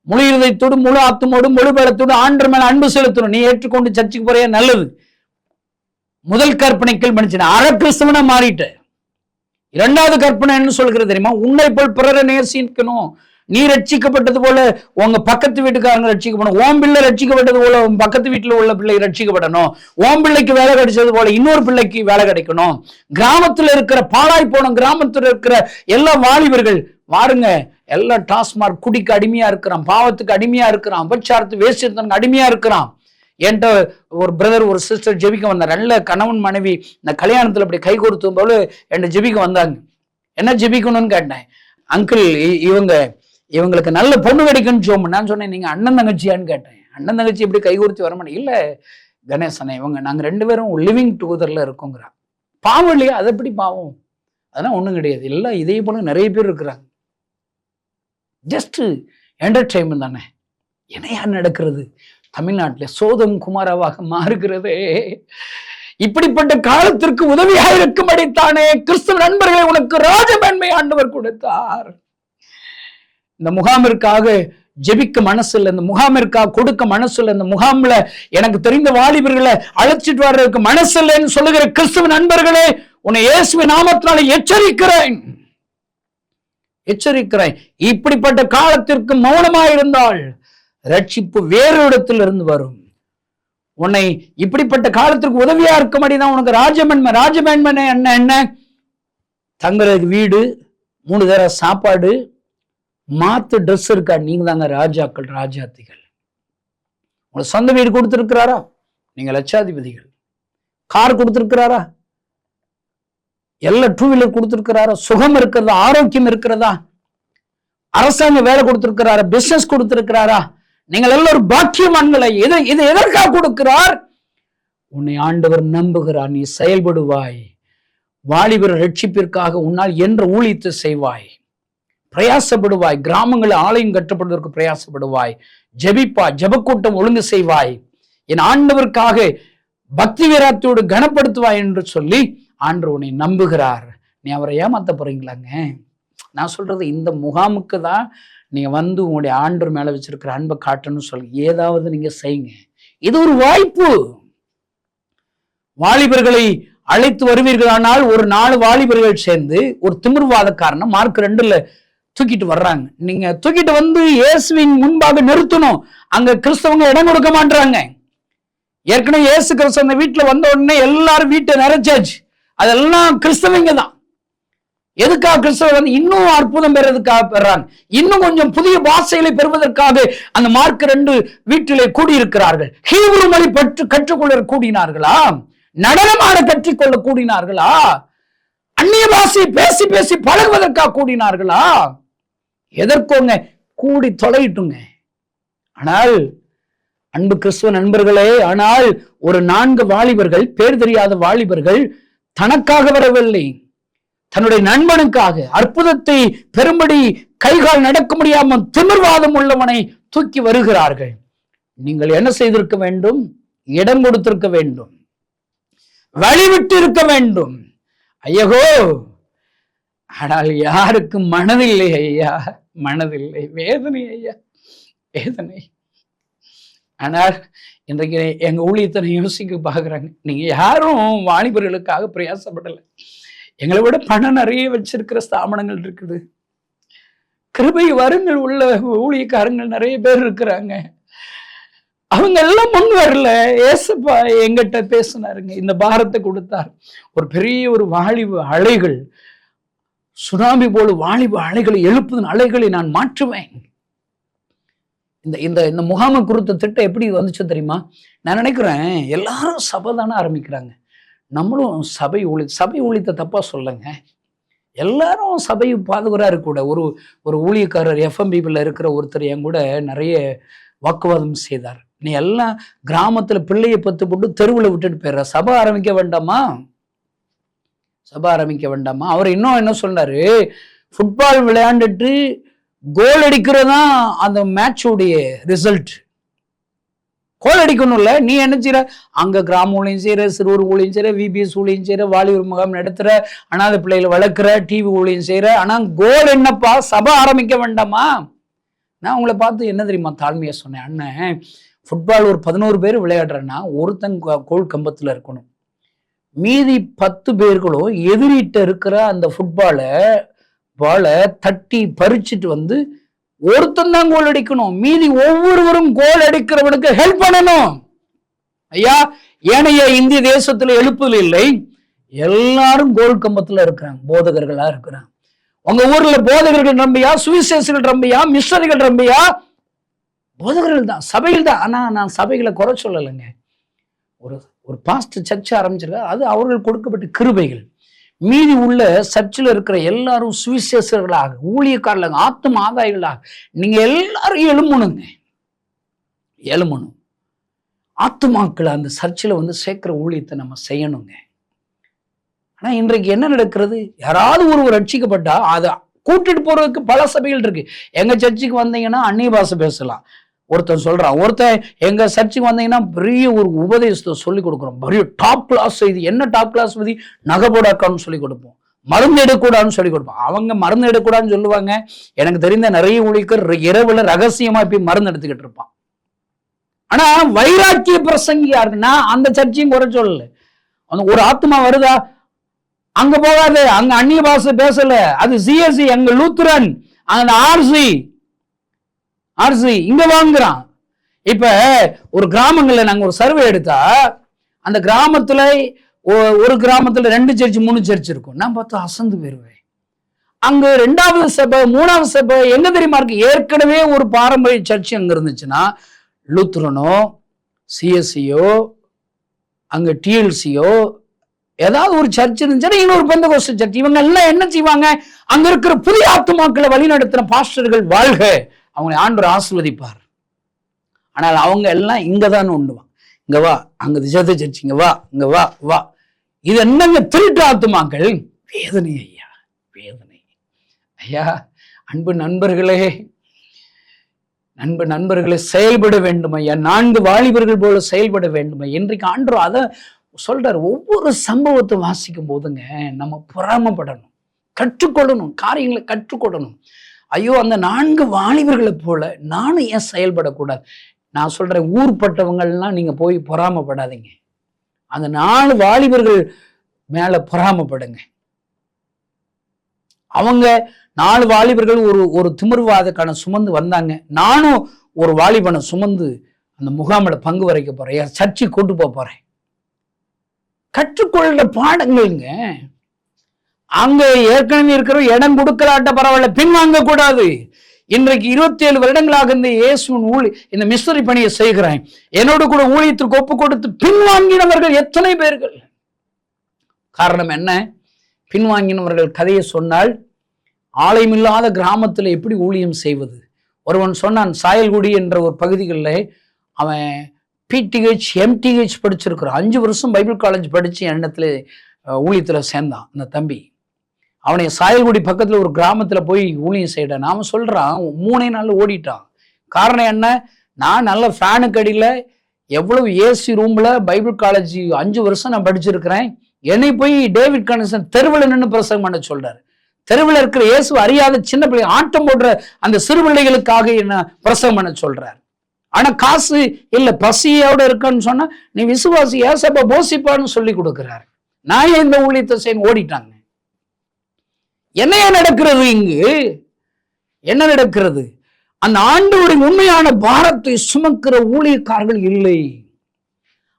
முழு இருதயத்தோடு, முழு ஆத்துமோடு, முழு பலத்தோடு ஆண்டவர் மேல அன்பு செலுத்தணும். நீ ஏற்றுக்கொண்டு சர்ச்சைக்கு போறியா? நல்லது. முதல் கற்பனைகள் மனுஷன் அற கிறிஸ்தவனா மாறிட்ட. இரண்டாவது கற்பனை என்ன சொல்கிறது தெரியுமா? உன்னை போல் பிறரை நேசிக்கணும். நீ ரட்சிக்கப்பட்டது போல உங்க பக்கத்து வீட்டுக்காரங்க ரட்சிக்கப்படணும். ஓம் பிள்ளை ரட்சிக்கப்பட்டது போல உன் பக்கத்து வீட்டுல உள்ள பிள்ளை ரட்சிக்கப்படணும். ஓம் பிள்ளைக்கு வேலை கிடைச்சது போல இன்னொரு பிள்ளைக்கு வேலை கிடைக்கணும். கிராமத்துல இருக்கிற பாழாய் போன கிராமத்துல இருக்கிற எல்லா வாலிபர்கள் வாருங்க, எல்லாம் டாஸ்மார்க் குடிக்கு அடிமையா இருக்கிறான், பாவத்துக்கு அடிமையா இருக்கிறான், அபச்சாரத்து வேசித்தனுக்கு அடிமையா இருக்கிறான். என்கிட்ட ஒரு பிரதர் ஒரு சிஸ்டர் ஜெபிக்க வந்தார். நல்ல கணவன் மனைவி இந்த கல்யாணத்துல அப்படி கை கொடுத்தும் போல என்கிட்ட ஜெபிக்க வந்தாங்க. என்ன ஜெபிக்கணும்னு கேட்டேன். அங்கிள், இவங்களுக்கு நல்ல பொண்ணு கிடைக்குன்னு ஜோம். நான் சொன்னேன், நீங்க அண்ணன் தங்கச்சியான்னு கேட்டேன். அண்ணன் தங்கச்சி எப்படி கை கொடுத்து வர மாட்டேன். இல்ல கணேசனே, நாங்க 2 பேரும் லிவிங் டுகெதர்ல இருக்கோங்கிறா. பாவம் இல்லையா? அது எப்படி பாவம்? அதெல்லாம் ஒண்ணும் கிடையாது. எல்லாம் இதே போல நிறைய பேர் இருக்கிறாங்க. ஜஸ்ட் என்டர்டைன்மெண்ட் தானே. என்னையா நடக்கிறது? தமிழ்நாட்டில் சோதம் குமாராவாக மாறுகிறதே. இப்படிப்பட்ட காலத்திற்கு உதவியாக இருக்கும்படித்தானே கிறிஸ்துவ நண்பர்களை உனக்கு ராஜமேன்மை ஆண்டவர் கொடுத்தார். இந்த முகாமிற்காக ஜெபிக்க மனசு இல்லை, இந்த முகாமிற்காக கொடுக்க மனசு இல்லை, இந்த முகாம்ல எனக்கு தெரிந்த வாலிபர்களை அழைச்சிட்டு வர்றதுக்கு மனசு இல்லைன்னு சொல்லுகிற கிறிஸ்துவ நண்பர்களே, உன்னை இயேசுவின் நாமத்தினால எச்சரிக்கிறேன். இப்படிப்பட்ட காலத்திற்கு மௌனமாயிருந்தால் ரட்சிப்பு வேறு இடத்தில் இருந்து வரும். உன்னை இப்படிப்பட்ட காலத்திற்கு உதவியா இருக்கும்படிதான் உனக்கு ராஜமேன்மை என்ன? தங்குறதுக்கு வீடு, 3 தர சாப்பாடு, மாத்து ட்ரெஸ் இருக்கா? நீங்க தாங்க ராஜாக்கள், ராஜாத்திகள். உங்களுக்கு சொந்த வீடு கொடுத்திருக்கிறாரா? நீங்க லட்சாதிபதிகள். கார் கொடுத்திருக்கிறாரா? எல்லா 2 வீலர் கொடுத்திருக்கிறாரா? சுகம் இருக்கிறதா? ஆரோக்கியம் இருக்கிறதா? அரசாங்க வேலை கொடுத்திருக்கிறாரா? பிசினஸ் கொடுத்திருக்கிறாரா? நீங்கள் எல்லாரும் பாக்கியவான்களை. இது எதற்காக கொடுக்கிறார்? உன்னை ஆண்டவர் நம்புகிறார். நீ செயல்படுவாய். வாலிபர் ரட்சிப்பிற்காக உன்னால் என்ற ஊழியத்தை செய்வாய், பிரயாசப்படுவாய். கிராமங்கள் ஆலயம் கட்டப்படுவதற்கு பிரயாசப்படுவாய், ஜெபிப்பாய், ஜெபக்கூட்டம் ஒழுங்கு செய்வாய், என் ஆண்டவருக்காக பக்தி வீரத்தோடு கனப்படுத்துவாய் என்று சொல்லி ஆண்டவர் உன்னை நம்புகிறார். நீ அவரை ஏமாத்த போறீங்களாங்க? நான் சொல்றது, இந்த முகாமுக்கு தான் நீங்க வந்து உங்களுடைய ஆண்டவர் மேல வச்சிருக்கிற அன்பை காட்டணும்னு சொல்லி ஏதாவது நீங்க செய்யுங்க. இது ஒரு வாய்ப்பு. வாலிபர்களை அழைத்து வருவீர்களானால் ஒரு 4 வாலிபர்கள் சேர்ந்து ஒரு திமிர்வாதக்காரனை மார்க் 2ல தூக்கிட்டு வர்றாங்க. நீங்க தூக்கிட்டு வந்து இயேசுவின் முன்பாக நிறுத்தணும். அங்க கிறிஸ்தவங்க இடம் கொடுக்க மாட்டாங்க. ஏற்கனவே இயேசு கிறிஸ்து அந்த வீட்டுல வந்த உடனே எல்லாரும் வீட்டை நிறைச்சாச்சு. அதெல்லாம் கிறிஸ்தவங்க தான். எதுக்காக கிறிஸ்தவ வந்து இன்னும் அற்புதம் பெறுவதற்காக பெறாங்க, இன்னும் கொஞ்சம் புதிய பாஷைகளை பெறுவதற்காக அந்த மார்க் 2 வீட்டிலே கூடியிருக்கிறார்கள். ஹீப்ரு மொழி கற்றுக்கொள்ள கூடினார்களா? நடனமாட கற்றுக்கொள்ள கூடினார்களா? அந்நிய பாஷையை பேசி பேசி பழகுவதற்காக கூடினார்களா? எதற்கோங்க? கூடி தொலைட்டுங்க. ஆனால் அன்பு கிறிஸ்துவ நண்பர்களே, ஆனால் ஒரு 4 வாலிபர்கள், பேர் தெரியாத வாலிபர்கள் தனக்காக வரவில்லை, தன்னுடைய நண்பனுக்காக அற்புதத்தை பெரும்படி கைகால் நடக்க முடியாமல் திமிர்வாதம் உள்ளவனை தூக்கி வருகிறார்கள். நீங்கள் என்ன செய்திருக்க வேண்டும்? இடம் கொடுத்திருக்க வேண்டும், வழிவிட்டு இருக்க வேண்டும். ஐயகோ, ஆனால் யாருக்கு மனதில்லை ஐயா, மனதில்லை. வேதனை ஐயா, வேதனை. ஆனால் இன்றைக்கு எங்க ஊழியத்தை யோசிக்க பாக்குறாங்க. நீங்க யாரும் வாலிபர்களுக்காக பிரயாசப்படலை. எங்களை விட பணம் நிறைய வச்சிருக்கிற ஸ்தாபனங்கள் இருக்குது. கிருபை வருங்கள் உள்ள ஊழியக்காரங்கள் நிறைய பேர் இருக்கிறாங்க. அவங்க எல்லாம் முன் வரல. ஏசப்பா எங்கிட்ட பேசினாருங்க, இந்த பாரத்தை கொடுத்தார். ஒரு பெரிய ஒரு வாலிப அலைகள் சுனாமி போல வாலிப அலைகளை எழுப்புதன் அலைகளை நான் மாற்றுவேன். இந்த இந்த முகாமை குறித்த திட்டம் எப்படி வந்துச்சு தெரியுமா? நான் நினைக்கிறேன் எல்லாரும் சபை தானே ஆரம்பிக்கிறாங்க. நம்மளும் சபை ஊழியத்தை தப்பா சொல்லுங்க. எல்லாரும் சபை பாதுகாரா இருக்க ஒரு ஊழியக்காரர் FMBல இருக்கிற ஒருத்தர் என் கூட நிறைய வாக்குவாதம் செய்தார். நீ எல்லாம் கிராமத்துல பிள்ளையை பத்து போட்டு தெருவில் விட்டுட்டு போயிடுற, சபை ஆரம்பிக்க வேண்டாமா? சபை ஆரம்பிக்க வேண்டாமா? அவர் இன்னும் என்ன சொன்னாரு, ஃபுட்பால் விளையாண்டுட்டு கோல் அடிக்கிறதா அந்த மேட்சோடைய ரிசல்ட். கோல் அடிக்கணும்ல, நீ என்ன செய்யற? அங்க கிராம ஊழியம் செய்யற, சிறுவர் ஊழியம் செய்யற, VBS ஊழியம் செய்யற, வாலிபர் முகாம் நடத்துற, அனாதை பிள்ளைகளை வளர்க்குற, டிவி ஊழியம் செய்யற, ஆனா கோல் என்னப்பா? சபை ஆரம்பிக்க வேண்டாமா? நான் உங்களை பார்த்து என்ன தெரியுமா தாழ்மையா சொன்னேன், அண்ணன் ஃபுட்பால் ஒரு 11 பேர் விளையாடுறேன்னா ஒருத்தன் கோல் கம்பத்துல இருக்கணும், மீதி 10 பேர்களும் எதிரிட்ட இருக்கிற அந்த பாலை தட்டி பறிச்சுட்டு வந்து ஒருத்தன் தான் கோல் அடிக்கணும், மீதி ஒவ்வொருவரும் கோல் அடிக்கிறவனுக்கு ஹெல்ப் பண்ணணும். ஐயா, ஏனைய இந்திய தேசத்துல எழுப்புதல் இல்லை, எல்லாரும் கோல் கம்பத்துல இருக்கிறாங்க, போதகர்களா இருக்கிறாங்க. உங்க ஊர்ல போதகர்கள் ரம்பியா, சுவிசேஷர்கள் ரம்பியா, மிஷனரிகள் ரம்பியா? போதகர்கள் தான், சபைகள் தான். ஆனா நான் சபைகளை குறை சொல்லலைங்க. ஒரு பாஸ்டர் சர்ச்சை ஆரம்பிச்சிருக்க, அது அவர்கள் கொடுக்கப்பட்ட கிருபைகள். மீதி உள்ள சர்ச்சில் இருக்கிற எல்லாரும் சுவிசேஷர்களாக, ஊழியக்காரர்களாக, ஆத்தும ஆதாயிகளாக நீங்க எல்லாரும் எழுமணும். ஆத்துமாக்களை அந்த சர்ச்சில் வந்து சேர்க்கிற ஊழியத்தை நம்ம செய்யணுங்க. ஆனா இன்றைக்கு என்ன நடக்கிறது? யாராவது ஒருவர் ரட்சிக்கப்பட்டா அதை கூட்டிட்டு போறதுக்கு பல சபைகள் இருக்கு. எங்க சர்ச்சுக்கு வந்தீங்கன்னா அந்நிய பாஷை பேசலாம் ஒருத்தன் சொல்றான், ஒருத்தன் எங்க சர்ச்சுக்கு வந்தீங்கன்னா பெரிய ஒரு உபதேசத்தை சொல்லி கொடுக்குறோம், பெரிய டாப் கிளாஸ் செய்தி. என்ன டாப் கிளாஸ் செய்தி? நகை போடாக்கான்னு சொல்லி கொடுப்போம், மருந்து எடுக்கூடாதுன்னு சொல்லி கொடுப்போம். அவங்க மருந்து எடுக்கூடாதுன்னு சொல்லுவாங்க. எனக்கு தெரிந்த நிறைய ஊழியர் இரவுல ரகசியமா போய் மருந்து எடுத்துக்கிட்டு இருப்பான். ஆனா வைராக்கிய பிரசங்கியா இருக்குன்னா அந்த சர்ச்சையும் குறை சொல்லல. ஒரு ஆத்மா வருதா, அங்க போகாது, அங்க அந்நிய பாஷை பேசல, அது CSC, அங்க லூத்ரன், அந்த RC இங்க வாங்குறான். இப்ப ஒரு கிராமங்கள்ல நாங்க ஒரு சர்வே எடுத்தா, அந்த கிராமத்துல ஒரு கிராமத்துல 2 சர்ச் 3 சர்ச் இருக்கும். நான் பார்த்தா அசந்து போயிருவேன். அங்க 2வது சபை 3வது சபை எங்க தெரியுமா இருக்கு? ஏற்கனவே ஒரு பாரம்பரிய சர்ச் அங்க இருந்துச்சுன்னா லூத்ரனோ CSCயோ அங்க TLCயோ ஏதாவது ஒரு சர்ச் இருந்துச்சுன்னா இன்னொரு பெந்தகோஸ்தல் சர்ச். இவங்க எல்லாம் என்ன செய்வாங்க? அங்க இருக்கிற புதிய ஆத்துமாக்களை வழி நடத்தின பாஸ்டர்கள் வாழ்க, அவங்களை ஆண்டவர் ஆசீர்வதிப்பார். ஆனால் அவங்க எல்லாம் இங்கதான் உண்டுவான். இங்க வா, அங்க திசை சர்ச், இங்க வா, இங்க வா வா. இது என்னங்க? திருட்டு ஆத்துமாக்கள். வேதனை ஐயா, வேதனை ஐயா. அன்பு நண்பர்களே செயல்பட வேண்டும் ஐயா. 4 வாலிபர்கள் போல செயல்பட வேண்டும். இன்றைக்கு ஆண்டவர் அதை சொல்றாரு. ஒவ்வொரு சம்பவத்தை வாசிக்கும் போதுங்க நம்ம பொறாமப்படணும், கற்றுக்கொள்ளணும், காரியங்களை கற்றுக்கொள்ளணும். ஐயோ, அந்த 4 வாலிபர்களை போல நானும் ஏன் செயல்படக்கூடாது? நான் சொல்றேன், ஊர்பட்டவங்கள்லாம் நீங்க போய் பொறாமப்படாதீங்க. அந்த 4 வாலிபர்கள் மேல பொறாமப்படுங்க. அவங்க 4 வாலிபர்கள் ஒரு திமிர்வாதக்கான சுமந்து வந்தாங்க. நானும் ஒரு வாலிபனை சுமந்து அந்த முகாமில் பங்கு வரைக்க போறேன், சர்ச்சை கொண்டு போறேன். கற்றுக்கொள்ற பாடங்கள்ங்க. அங்க ஏற்கனவே இருக்கிற இடம் கொடுக்கலாட்ட பரவாயில்ல, பின்வாங்க கூடாது. இன்றைக்கு 27 வருடங்களாக இந்த இயேசுவின் இந்த மிஷனரி பணியை செய்கிறேன். என்னோடு கூட ஊழியத்திற்கு ஒப்பு கொடுத்து பின்வாங்கினவர்கள் எத்தனை பேர்கள்? காரணம் என்ன? பின்வாங்கினவர்கள் கதையை சொன்னால் ஆலயமில்லாத கிராமத்தில் எப்படி ஊழியம் செய்வது? ஒருவன் சொன்னான், சாயல்குடி என்ற ஒரு பகுதிகளில் அவன் PTH MTH படிச்சிருக்கிறான். 5 வருஷம் பைபிள் காலேஜ் படிச்சு எண்ணத்துல ஊழியத்தில் சேர்ந்தான் அந்த தம்பி. அவனை சாயல்குடி பக்கத்துல ஒரு கிராமத்துல போய் ஊழியம் செய்யறான். நாம சொல்றான் 3 நாள்ல ஓடிட்டான். காரணம் என்ன? நான் நல்ல ஃபேனுக்கு அடியில எவ்வளவு AC ரூம்ல பைபிள் காலேஜ் 5 வருஷம் நான் படிச்சிருக்கிறேன். என்னை போய் டேவிட் கணேசன் தெருவில் நின்று பிரசங்கம் பண்ண சொல்றாரு. தெருவில் இருக்கிற இயேசு அறியாத சின்ன பிள்ளை ஆட்டம் போடுற அந்த சிறு பிள்ளைகளுக்காக என்ன பிரசங்கம் பண்ண சொல்றாரு. ஆனா காசு இல்ல, பசியோட இருக்கன்னு சொன்னா நீ விசுவாசி ஏசப்ப போசிப்பான்னு சொல்லி கொடுக்கிறாரு. நான் இந்த ஊழியத்தை செய்ய ஓடிட்டாங்க. என்ன நடக்கிறது இங்கு? என்ன நடக்கிறது? அந்த ஆண்டவரின் உண்மையான பாரத்தை சுமக்கிற ஊழியக்காரர்கள் இல்லை.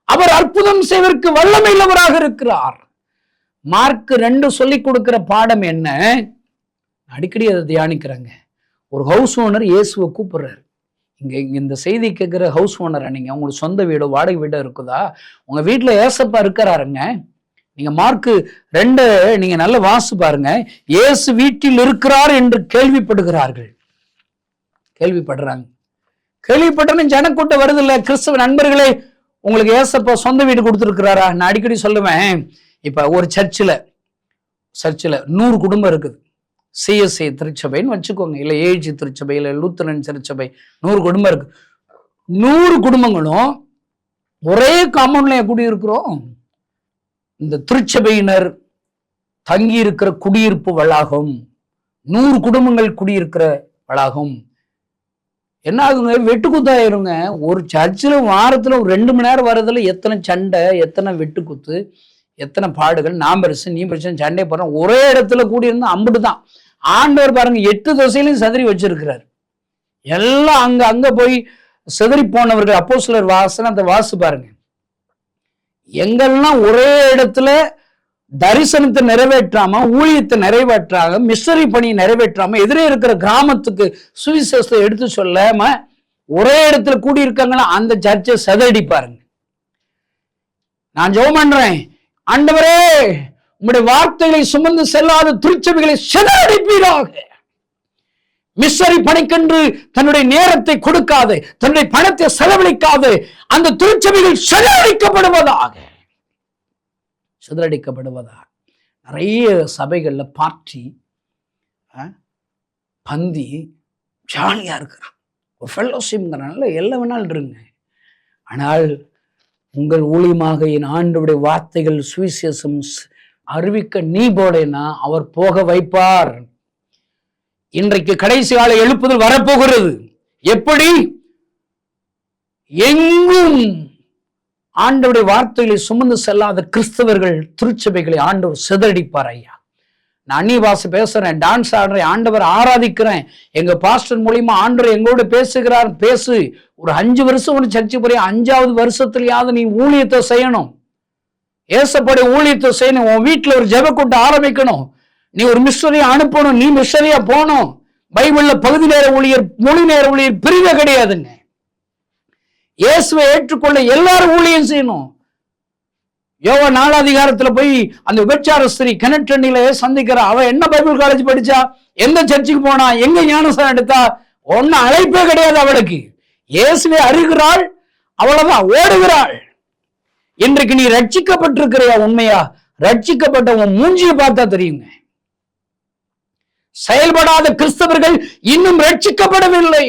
அவர் அற்புதம் செய்வதற்கு வல்லமை உள்ளவராக இருக்கிறார். மார்க் 2 சொல்லிக் கொடுக்கிற பாடம் என்ன? அடிக்கடி அதை தியானிக்கிறாங்க. ஒரு ஹவுஸ் ஓனர் இயேசுவை கூப்பிடுறாரு. இங்க இந்த செய்தி கேட்குற ஹவுஸ் ஓனரா நீங்க? உங்களுக்கு சொந்த வீடோ வாடகை வீடோ இருக்குதா? உங்க வீட்டுல ஏசப்பா இருக்கிறாருங்க. நீங்க மார்க்கு 2 நீங்க நல்ல வாசி பாருங்க. இயேசு வீட்டில் இருக்கிறார் என்று கேள்விப்படுகிறார்கள். கேள்விப்படுறாங்க. கேள்விப்பட்டோன்னு ஜனக்கூட்டம் வருது இல்ல? கிறிஸ்தவ நண்பர்களே, உங்களுக்கு ஏசப்பா சொந்த வீடு கொடுத்துருக்கிறாரா? நான் அடிக்கடி சொல்லுவேன், இப்ப ஒரு சர்ச்சில் 100 குடும்பம் இருக்குது. சிஎஸ்ஐ திருச்சபைன்னு வச்சுக்கோங்க, இல்லை ஏஜி திருச்சபை, இல்லை லூத்தரன் திருச்சபை, 100 குடும்பம் இருக்கு. 100 குடும்பங்களும் ஒரே காம்பவுண்ட்ல குடியிருக்கிறோம். இந்த திருச்சபையினர் தங்கி இருக்கிற குடியிருப்பு வளாகம், 100 குடும்பங்கள் குடியிருக்கிற வளாகம் என்ன ஆகுங்க? வெட்டுக்குத்தாயிருங்க. ஒரு சர்ச்சில் வாரத்துல ஒரு 2 மணி நேரம் வர்றதுல எத்தனை சண்டை, எத்தனை வெட்டுக்குத்து, எத்தனை பாடுகள். நான் பெருசு நீ பெருசு சண்டை போடுறோம். ஒரே இடத்துல கூடியிருந்தா அம்புட்டு தான். ஆண்டவர் பாருங்க 8 திசையிலையும் சிதறி வச்சிருக்கிறார். எல்லாம் அங்க போய் சிதறி போனவர்கள் அப்போஸ்தலர் வாசனை வாசு பாருங்க. எங்கெல்லாம் ஒரே இடத்துல தரிசனத்தை நிறைவேற்றாம, ஊழியத்தை நிறைவேற்றாம, மிஷனரி பணி நிறைவேற்றாம, எதிரே இருக்கிற கிராமத்துக்கு சுவிசேஷத்தை எடுத்து சொல்லாம ஒரே இடத்துல கூடி இருக்காங்களா, அந்த சர்ச்சை சிதறடி பாருங்க. நான் ஜெபம் பண்றேன், ஆண்டவரே உம்முடைய வார்த்தைகளை சுமந்து செல்லாத திருச்சபைகளை சிதறடிப்பீராக. மிஷனரி பணிக்கென்று தன்னுடைய நேரத்தை கொடுக்காது, தன்னுடைய பணத்தை செலவழிக்காது அந்த திருச்சபைகள் சிதறடிக்கப்படுவதாக. நிறைய சபைகள்ல பார்ட்டி, பந்தி, ஜாலியா இருக்கிறான். ஒரு ஃபெல்லோஷிப்ங்கிறனால எல்லாம் வேணாலும் இருங்க. ஆனால் உங்கள் ஊழியமாக என் ஆண்டவருடைய வார்த்தைகள் சுவிசேஷம் அறிவிக்க நீ போலேனா அவர் போக வைப்பார். இன்றைக்கு கடைசி கால எழுப்புதல் வரப்போகிறது. எப்படி? எங்கும் ஆண்டவருடைய வார்த்தைகளை சுமந்து செல்லாத கிறிஸ்தவர்கள் திருச்சபைகளை ஆண்டவர் சிதறடிப்பார். ஐயா, நான் அந்நிய பேசுறேன், டான்ஸ் ஆடுறேன், ஆண்டவர் ஆராதிக்கிறேன், எங்க பாஸ்டர் மூலியமா ஆண்டவர் எங்களோட பேசுகிறார். பேசு. ஒரு 5 வருஷம் ஒரு சர்ச்சை போய் 5ஆவது வருஷத்துலயாவது நீ ஊழியத்தை செய்யணும். ஏசப்படைய ஊழியத்தை செய்யணும். உன் வீட்டுல ஒரு ஜெப கூட்டம் ஆரம்பிக்கணும். நீ ஒரு மிஷனரியா அனுப்பணும். நீ மிஷனரியா போகணும். பைபிள்ல பகுதி நேர ஊழியர், முழு நேர ஊழியர் பிரிவே கிடையாதுங்க. இயேசுவை ஏற்றுக்கொள்ள எல்லாரும் ஊழியம் செய்யணும். யோவான் 4 அதிகாரத்துல போய் அந்த விபச்சார ஸ்திரீ கிணற்றண்ணில சந்திக்கிறா. அவ என்ன பைபிள் காலேஜ் படிச்சா, எந்த சர்ச்சுக்கு போனா, எங்க ஞானஸ்தானம் எடுத்தா, ஒன்னும் அழைப்பே கிடையாது அவளுக்கு. இயேசுவை அறிகிறாள், அவ்வளவுதான், ஓடுகிறாள். இன்றைக்கு நீ ரட்சிக்கப்பட்டிருக்கிறியா? உண்மையா ரட்சிக்கப்பட்ட உன் மூஞ்சியை பார்த்தா தெரியுங்க. செயல்படாத கிறிஸ்தவர்கள் இன்னும் ரட்சிக்கப்படவில்லை.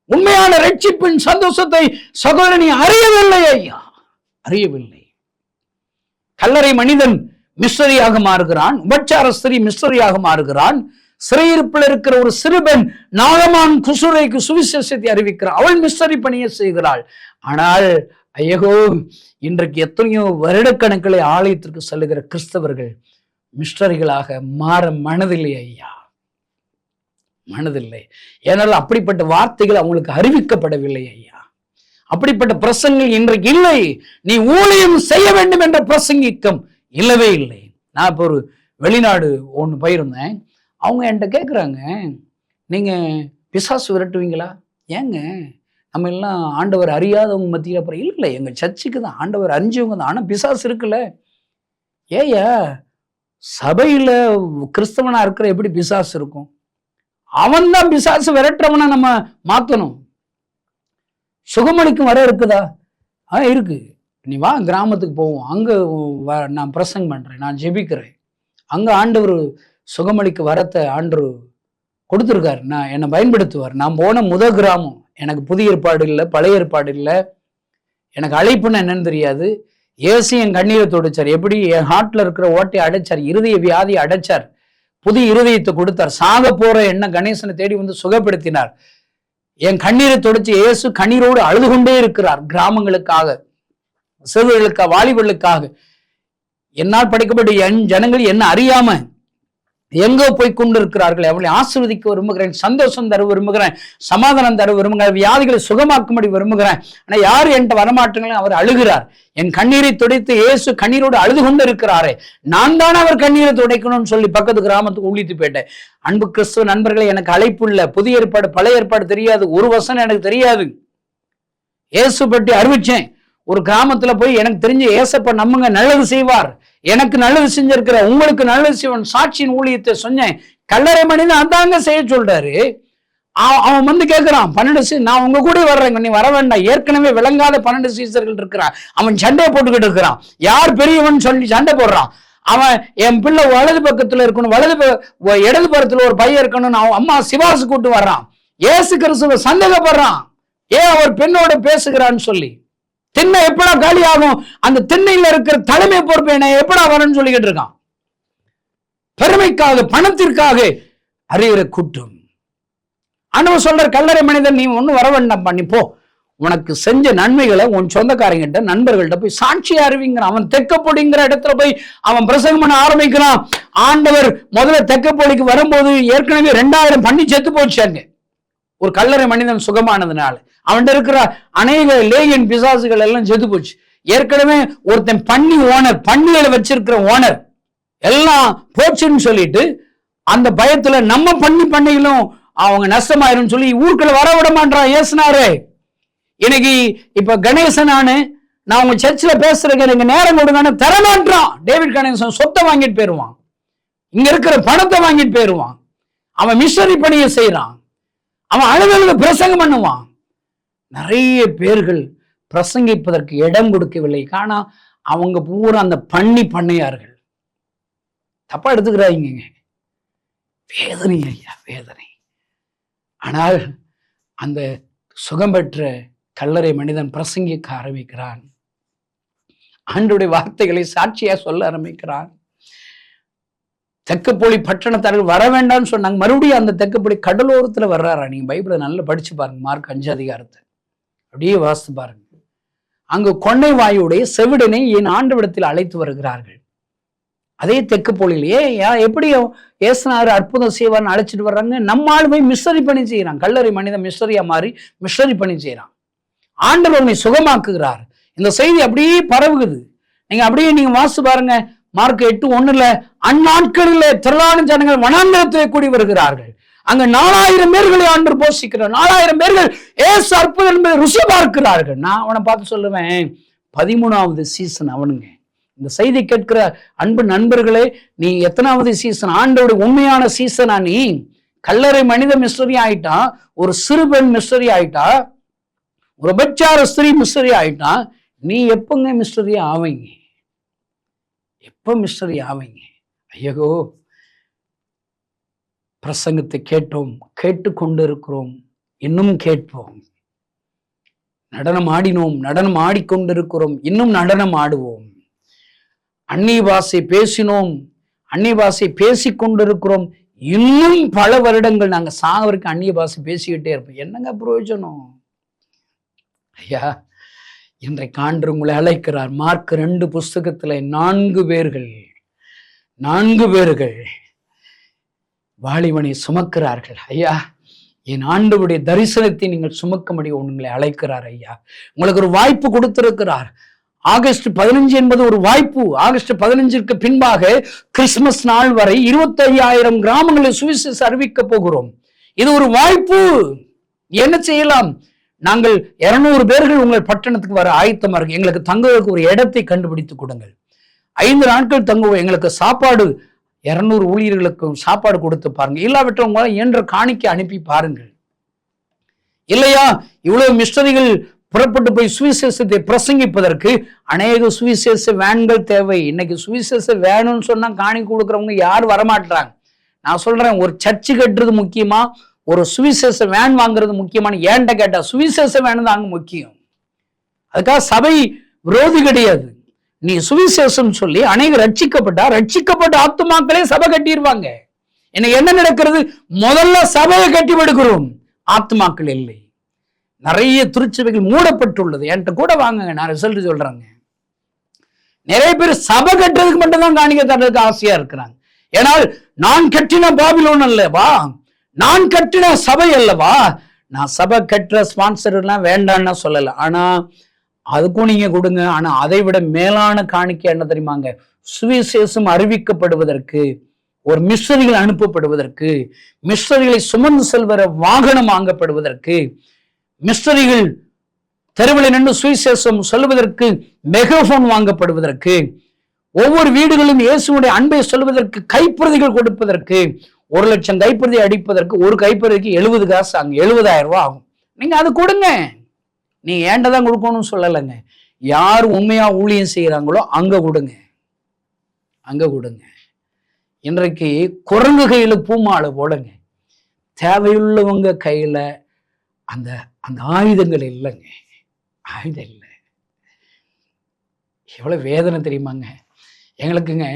உண்மையான ரட்சிப்பின் சந்தோஷத்தை சகோதரனை அறியவில்லை. ஐயா, அறியவில்லை. கல்லறை மனிதன் மிஷனரியாக மாறுகிறான். உபச்சார ஸ்திரீ மிஷனரியாக மாறுகிறான். சிறையிருப்பில் இருக்கிற ஒரு சிறுபெண் நாகமான் குசுரைக்கு சுவிசேஷத்தை அறிவிக்கிறாள். அவள் மிஷனரி பணியை செய்கிறாள். ஆனால் ஐயோ, இன்றைக்கு எத்தனையோ வருடக்கணக்கிலே ஆலயத்திற்கு செல்லுகிற கிறிஸ்தவர்கள் மிஷனரிகளாக மாற மனதில்லை. ஐயா, மனதில்லை. ஏனால் அப்படிப்பட்ட வார்த்தைகள் அவங்களுக்கு அறிவிக்கப்படவில்லை. ஐயா, அப்படிப்பட்ட பிரசங்கள் இன்றைக்கு இல்லை. நீ ஊழியம் செய்ய வேண்டும் என்ற பிரசங்கிக்கம் இல்லவே இல்லை. நான் இப்போ ஒரு வெளிநாடு ஒன்று போயிருந்தேன். அவங்க என்கிட்ட கேட்குறாங்க, நீங்க பிசாசு விரட்டுவீங்களா? ஏங்க, நம்ம எல்லாம் ஆண்டவர் அறியாதவங்க மத்தியில் அப்புறம் இல்லை, எங்க சர்ச்சுக்கு தான் ஆண்டவர் அறிஞ்சவங்க தான், ஆனால் பிசாசு இருக்குல்ல. ஏயா, சபையில கிறிஸ்தவனா இருக்கிற எப்படி பிசாசு இருக்கும்? அவன் தான் பிசாசு விரட்டுறவனா நம்ம மாத்தணும். சுகமளிக்கும் வர இருக்குதா? இருக்கு. நீ வா, கிராமத்துக்கு போவோம். அங்க நான் பிரசங்கம் பண்றேன், நான் ஜெபிக்கிறேன். அங்க ஆண்டவர் சுகமளிக்கு வரத்தை ஆண்டவர் கொடுத்துருக்காரு. நான் என்னை பயன்படுத்துவார். நான் போன முதல் கிராமம். எனக்கு புதிய ஏற்பாடு இல்லை, பழைய ஏற்பாடு இல்லை. எனக்கு அழைப்புன்னு என்னன்னு தெரியாது. ஏசி என் கண்ணீரை தொடைச்சார். எப்படி? என் ஹார்ட்ல இருக்கிற ஓட்டையை அடைச்சார், இருதய வியாதியை அடைச்சார், புதிய இருதயத்தை கொடுத்தார். சாக போற என்ன கணேசனை தேடி வந்து சுகப்படுத்தினார். என் கண்ணீரை தொடைச்சு இயேசு கண்ணீரோடு அழுது கொண்டே இருக்கிறார். கிராமங்களுக்காக, சிறுவர்களுக்காக, வாலிபர்களுக்காக. என்னால் படைக்கப்பட்ட என் ஜனங்கள் என்ன அறியாம எங்கோ போய் கொண்டு இருக்கிறார்கள். அவளை ஆசீர்வதிக்க விரும்புகிறேன், சந்தோஷம் தர விரும்புகிறேன், சமாதானம் தர விரும்புகிறேன், வியாதிகளை சுகமாக்கும்படி விரும்புகிறேன். ஆனா யாரு என்கிட்ட வரமாட்டீங்களோ அவர் அழுகிறார். என் கண்ணீரை துடைத்து இயேசு கண்ணீரோடு அழுது கொண்டு இருக்கிறாரே, நான் தானே அவர் கண்ணீரை துடைக்கணும்னு சொல்லி பக்கத்து கிராமத்துக்கு ஊழித்து போயிட்டேன். அன்பு கிறிஸ்துவ நண்பர்களை, எனக்கு அழைப்பு இல்லை. புதிய ஏற்பாடு பழைய ஏற்பாடு தெரியாது, ஒரு வசனம் எனக்கு தெரியாது. இயேசு பற்றி அறிவிச்சேன். ஒரு கிராமத்துல போய் எனக்கு தெரிஞ்ச ஏசப்ப நம்புங்க, நல்லது செய்வார், எனக்கு நல்லது செஞ்சிருக்கிற, உங்களுக்கு நல்லது செய்வன், சாட்சியின் ஊழியத்தை சொன்னேன். கல்லறை மனிதன் அதாங்க செய்ய சொல்றாரு. அவன் வந்து கேட்கிறான், 12 நான் உங்க கூட வர்றேங்க, நீ வர வேண்டாம். ஏற்கனவே விளங்காத 12 சீசர்கள் இருக்கிறான். அவன் சண்டையை போட்டுக்கிட்டு இருக்கிறான். யார் பெரியவன் சொல்லி சண்டை போடுறான். அவன் என் பிள்ளை வலது பக்கத்துல இருக்கணும், இடது பக்கத்துல ஒரு பையன் இருக்கணும்னு அவன் அம்மா சிவாசு கூட்டு வர்றான். ஏசு கிறிஸ்துவ சந்தேகப்படுறான், ஏன் அவர் பெண்ணோட பேசுகிறான்னு சொல்லி. திண்ணை எப்படா காலி ஆகும், அந்த திண்ணையில இருக்கிற தலைமை பொறுப்பு என்ன எப்படா வரன்னு சொல்லிக்கிட்டு இருக்கான். பெருமைக்காக, பணத்திற்காக அறிகிற கூட்டம். ஆண்டவர் சொல்ற, கல்லறை மனிதன் நீ ஒன்னும் வர வேண்டாம், நீ போ, உனக்கு செஞ்ச நன்மைகளை உன் சொந்தக்காரங்கிட்ட நண்பர்கள்ட்ட போய் சாட்சியா அறிவிங்கிறான். அவன் தெக்கப்பொடிங்கிற இடத்துல போய் அவன் பிரசங்கம் பண்ண ஆரம்பிக்கிறான். ஆண்டவர் முதல்ல தெக்கப்பொடிக்கு வரும்போது ஏற்கனவே 2000 பண்ணி செத்து போச்சாங்க. ஒரு கல்லறை மனிதன் சுகமானதுனால அவன்கிட்ட இருக்கிற அநேக லேகியன் பிசாசுகள் எல்லாம் செத்து போச்சு. ஏற்கனவே ஒருத்தன் பண்ணி ஓனர், பண்ணிகளை வச்சிருக்கிற ஓனர் எல்லாம் போச்சுன்னு சொல்லிட்டு அந்த பயத்துல நம்ம பண்ணிகளும் அவங்க நஷ்டமாயிரும் சொல்லி ஊருக்குள்ள வர விட மாட்டான் ஏசுனாரு. இன்னைக்கு இப்ப கணேசன் நான் உங்க சர்ச்சில் பேசுறேன், எனக்கு நேரம் கொடுங்கன்னு தரமாட்டான். டேவிட் கணேசன் சொத்தை வாங்கிட்டு போயிருவான், இங்க இருக்கிற பணத்தை வாங்கிட்டு போயிருவான். அவன் மிஷனரி பணியை செய்யறான், அவன் அலுவலக பிரசங்கம் பண்ணுவான். நிறைய பேர்கள் பிரசங்கிப்பதற்கு இடம் கொடுக்கவில்லை. காணா அவங்க பூரா அந்த பண்ணையார்கள். தப்பா எடுத்துக்கிறாங்க, வேதனை ஐயா, வேதனை. ஆனால் அந்த சுகம் பெற்ற கல்லறை மனிதன் பிரசங்கிக்க ஆரம்பிக்கிறான். ஆண்டவருடைய வார்த்தைகளை சாட்சியா சொல்ல ஆரம்பிக்கிறான். தெக்கப்பொலி பட்டணத்தார்கள் வர வேண்டாம்னு சொன்னாங்க. மறுபடியும் அந்த தெக்கப்பொலி கடலோரத்துல வர்றாரா? நீங்க பைபிளை நல்லா படிச்சு பாருங்க, மார்க் 5 அதிகாரத்தை அப்படியே வாசித்து பாருங்க. அங்கு கொன்னை வாயுடைய செவிடனை என் ஆண்டவிடத்தில் அழைத்து வருகிறார்கள். அதே தெக்கப்பொலியிலேயே எப்படி ஏசுனாரு அற்புதம் செய்வார்னு அழைச்சிட்டு வர்றாங்க. நம்ம ஆள் போய் மிஷனரி பணி செய்யறான். கல்லறை மனிதன் மிஷனரியா மாறி மிஷனரி பணி செய்யறான். ஆண்டவர் உன்னை சுகமாக்குகிறார். இந்த செய்தி அப்படியே பரவுகுது. நீங்க வாசித்து பாருங்க. மார்க் 8:1 அந்நாட்களிலே திரளான ஜனங்கள் வனாந்தரத்திலே கூடி வருகிறார்கள். அங்க 4000 பேர்களை ஆண்டவர் போஷிக்கிறார். 4000 பேர்கள் ஏசு அற்புதம் என்பதை ருசி பார்க்கிறார்கள். நான் அவனை பார்த்து சொல்லுவேன், 13வது சீசன் அவனுங்க. இந்த செய்தி கேட்கிற அன்பு நண்பர்களே, நீ எத்தனாவது சீசன்? ஆண்டவருடைய உண்மையான சீசனா? நீ கல்லறை மனித மிஸ்டரி ஆயிட்டா, ஒரு சிறுபெண் மிஸ்டரி ஆயிட்டா, ஒரு பச்சார ஸ்திரீ மிஸ்டரி ஆயிட்டா, நீ எப்பங்க மிஸ்டரி ஆவீங்க? எப்ப மிஸ்டரி ஆவீங்க? ஐயோ, பிரசங்கத்தை கேட்டோம், கேட்டுக்கொண்டு இருக்கிறோம், இன்னும் கேட்போம். நடனம் ஆடினோம், நடனம் ஆடிக்கொண்டிருக்கிறோம், இன்னும் நடனம் ஆடுவோம். அந்நிய பாஷை பேசினோம், அந்நிய பாஷை பேசிக்கொண்டிருக்கிறோம், இன்னும் பல வருடங்கள் நாங்க சாகவருக்கு அந்நிய பாஷை பேசிக்கிட்டே இருப்போம். என்னங்க பிரயோஜனம்? ஐயா, இன்றைக்கு ஆண்டவர் உங்களை அழைக்கிறார். மார்க் 2 புஸ்தகத்துல 4 பேர்கள் வாலிபனை சுமக்கிறார்கள். ஐயா, என் ஆண்டவருடைய தரிசனத்தை நீங்கள் சுமக்க முடியும், உங்களை அழைக்கிறார். ஐயா, உங்களுக்கு ஒரு வாய்ப்பு கொடுத்திருக்கிறார். ஆகஸ்ட் 15 என்பது ஒரு வாய்ப்பு. ஆகஸ்ட் 15க்கு பின்பாக கிறிஸ்துமஸ் நாள் வரை 25,000 கிராமங்களில் சுவிசேஷம் அறிவிக்க போகிறோம். இது ஒரு வாய்ப்பு. என்ன செய்யலாம்? நாங்கள் 200 பேர்கள் உங்கள் பட்டணத்துக்கு வர ஆயத்தமா இருக்கு. எங்களுக்கு தங்குவதற்கு ஒரு இடத்தை கண்டுபிடித்து கொடுங்கள். 5 நாட்கள் தங்குவோம். எங்களுக்கு சாப்பாடு 200 ஊழியர்களுக்கும் சாப்பாடு கொடுத்து பாருங்க. இல்லாவிட்டவங்க இயன்ற காணிக்கை அனுப்பி பாருங்கள். இல்லையா, இவ்வளவு மிஷனரிகள் புறப்பட்டு போய் சுவிசேஷத்தை பிரசங்கிப்பதற்கு அநேக சுவிசேஷ வேன்கள் தேவை. இன்னைக்கு சுவிசேஷம் வேணும்னு சொன்னா காணிக்கை கொடுக்குறவங்க யாரும் வரமாட்டாங்க. நான் சொல்றேன், ஒரு சர்ச்சு கட்டுறது முக்கியமா, ஒரு சுவிசேஷ வேன் வாங்குறது முக்கியமான? ஏன்ட்ட கேட்டா சுவிசேஷ வேன் தாங்க முக்கியம். அதுக்காக சபை விரோதி கிடையாது. நீ சுவிசேஷம் சொல்லி அநேக ரட்சிக்கப்பட்ட ஆத்துமாக்களே சபை கட்டிடுவாங்க. எனக்கு என்ன நடக்கிறது? முதல்ல சபையை கட்டி விடுகிறோம், ஆத்துமாக்கள் இல்லை. நிறைய திருச்சபைகள் மூடப்பட்டுள்ளது. என்கிட்ட கூட வாங்க, நான் ரிசல்ட் சொல்றேங்க. நிறைய பேர் சபை கட்டுறதுக்கு மட்டும் தான் காணிக்கை தர்றதுக்கு ஆசையா இருக்கிறாங்க. ஏனால் நான் கட்டின பாபிலோன் அல்லவா, நான் கட்டின சபை அல்லவா. நான் சபை கட்டுற ஸ்பான்சர் எல்லாம் வேண்டான்னு சொல்லல, ஆனா அதுக்கும் நீங்க கொடுங்க. ஆனா அதை விட மேலான காணிக்கை என்ன தெரியுமாங்க? சுவிசேஷம் அறிவிக்கப்படுவதற்கு, ஒரு மிஷனரிகள் அனுப்பப்படுவதற்கு, மிஷனரிகளை சுமந்து செல்வர வாகனம் வாங்கப்படுவதற்கு, மிஷனரிகள் தெருவில் நின்று சுவிசேஷம் சொல்வதற்கு மெகாபோன் வாங்கப்படுவதற்கு, ஒவ்வொரு வீடுகளிலும் இயேசுடைய அன்பை சொல்வதற்கு கைப்பிரதிகள் கொடுப்பதற்கு, 1,00,000 கைப்பிரதி அடிப்பதற்கு ஒரு கைப்பிரதிக்கு 70 காசு, அங்க 70,000 ரூபாய் ஆகும். நீங்க அது கொடுங்க. நீங்க ஏண்டதான் கொடுக்கணும்னு சொல்லலைங்க. யார் உண்மையா ஊழியம் செய்யறாங்களோ அங்க கொடுங்க, அங்க கொடுங்க. இன்றைக்கு குரங்கு கையில பூமாலை போடுங்க. தேவையுள்ளவங்க கையில அந்த அந்த ஆயுதங்கள் இல்லைங்க, ஆயுதம் இல்லை. எவ்வளவு வேதனை தெரியுமாங்க? எங்களுக்குங்க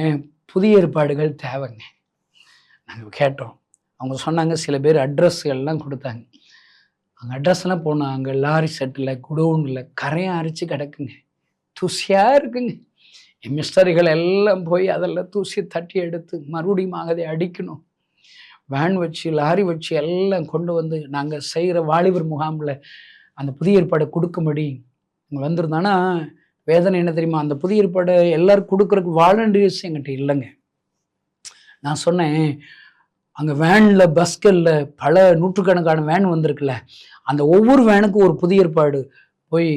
புதிய ஏற்பாடுகள் தேவைங்க. நாங்கள் கேட்டோம், அவங்க சொன்னாங்க, சில பேர் அட்ரஸ்கள்லாம் கொடுத்தாங்க. அங்கே அட்ரஸ்லாம் போனோம், அங்கே லாரி செட்டில் குடோனில் கரையை அரிச்சு கிடக்குங்க, தூசியாக இருக்குங்க. என் மிஸ்டரிகள் எல்லாம் போய் அதெல்லாம் தூசி தட்டி எடுத்து மறுபடியும் அதை அடிக்கணும். வேன் வச்சு லாரி வச்சு எல்லாம் கொண்டு வந்து நாங்கள் செய்கிற வாலிபர் முகாமில் அந்த புதிய ஏற்பாடை கொடுக்கும்படி இங்கே வந்திருந்தானா வேதனை என்ன தெரியுமா? அந்த புதிய ஏற்பாடை எல்லாரும் கொடுக்குறதுக்கு வாலண்டியர்ஸ் என்கிட்ட இல்லைங்க. நான் சொன்னேன், அங்கே வேனில் பஸ்களில் பல நூற்றுக்கணக்கான வேன் வந்திருக்குல்ல, அந்த ஒவ்வொரு வேனுக்கும் ஒரு புதிய ஏற்பாடு போய்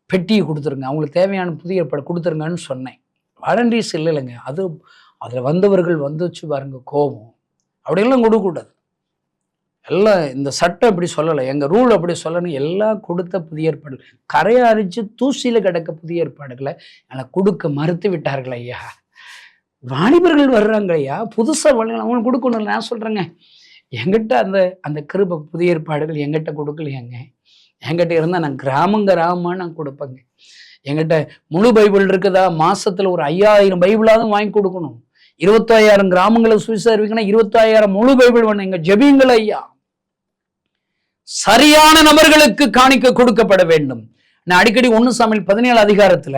பெட்டியை கொடுத்துருங்க, அவங்களுக்கு தேவையான புதிய ஏற்பாடு கொடுத்துருங்கன்னு சொன்னேன். வாலண்டியர்ஸ் இல்லைங்க. அது அதில் வந்தவர்கள் வந்துச்சு பாருங்க கோபம், அப்படியெல்லாம் கொடுக்கக்கூடாது. எல்லாம் இந்த சட்டம் அப்படி சொல்லலை, எங்கள் ரூல் அப்படி சொல்லணும். எல்லாம் கொடுத்த புதிய ஏற்பாடு கரையை அரிச்சு தூசியில் கிடக்க புதிய ஏற்பாடுகளை எனக்கு கொடுக்க மறுத்து விட்டார்கள் ஐயா. வாலிபர்கள் வர்றாங்க ஐயா, புதுசாக அவங்களுக்கு கொடுக்கணும். நான் சொல்கிறேங்க, எங்கிட்ட அந்த அந்த கிருபை புதிய ஏற்பாடுகள் எங்கிட்ட கொடுக்கலையாங்க. என்கிட்ட இருந்தால் நான் கிராமமாக நான் கொடுப்பேங்க. என்கிட்ட முழு பைபிள் இருக்குதா, மாசத்துல ஒரு 5000 பைபிளாவது வாங்கி கொடுக்கணும். 25,000 கிராமங்களை சுவிசேஷிக்கணும், 25,000 முழு பைபிள் வேணும். எங்க ஜெபிங்கள் ஐயா. சரியான நபர்களுக்கு காணிக்க கொடுக்கப்பட வேண்டும். நான் அடிக்கடி 1 சாமுவேல் 17 அதிகாரத்துல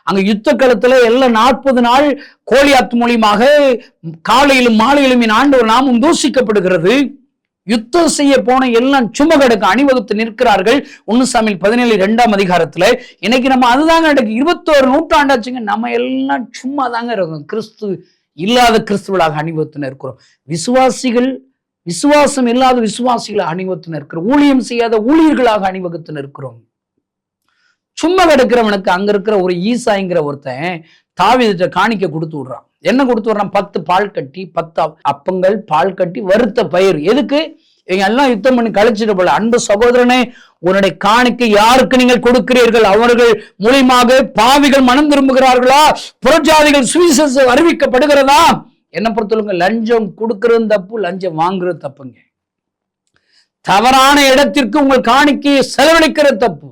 அங்க யுத்த களத்துல எல்லாம் 40 நாள் கோலியாத் மூலியமாக காலையிலும் மாலையிலும் என் ஆண்டவர் நாமும் தூஷிக்கப்படுகிறது. யுத்தம் செய்ய போன எல்லாம் சும்மா கிடக்க அணிவகுத்து நிற்கிறார்கள். 1 சாமுவேல் 17 2ஆம் அதிகாரத்துல. இன்னைக்கு நம்ம அதுதாங்க நடக்கு. 21 நூற்றாண்டாச்சுங்க, நம்ம எல்லாம் சும்மா தாங்க இருக்கோம். கிறிஸ்து இல்லாத கிறிஸ்துவளாக அணிவகுத்து நிற்கிறோம். விசுவாசிகள் விசுவாசம் இல்லாத விசுவாசிகளை அணிவகுத்து நிற்கிறோம். ஊழியம் செய்யாத ஊழியர்களாக அணிவகுத்து நிற்கிறோம். சும்மா கிடக்கிறவனுக்கு அங்க இருக்கிற ஒரு ஈசாய்ங்கிற ஒருத்தன் தாவீதுட்ட காணிக்க கொடுத்து விடுறான். என்ன கொடுத்து விடுறான்? 10 பால் கட்டி, 10 அப்பங்கள், பால் கட்டி, வறுத்த பயிர். எதுக்கு? இவங்க எல்லாம் யுத்தம் பண்ணி கழிச்சிட்டு போல. அன்பு சகோதரனே, உன்னுடைய காணிக்கை யாருக்கு நீங்கள் கொடுக்கிறீர்கள்? அவர்கள் மூலியமாக பாவிகள் மனம் திரும்புகிறார்களா? புறஜாதிகள் சுவிசேஷம் அறிவிக்கப்படுகிறதா? என்ன பொறுத்தவரைக்கும் லஞ்சம் கொடுக்கறது தப்பு, லஞ்சம் வாங்குறது தப்புங்க. தவறான இடத்திற்கு உங்கள் காணிக்கையை செலவழிக்கிறது தப்பு.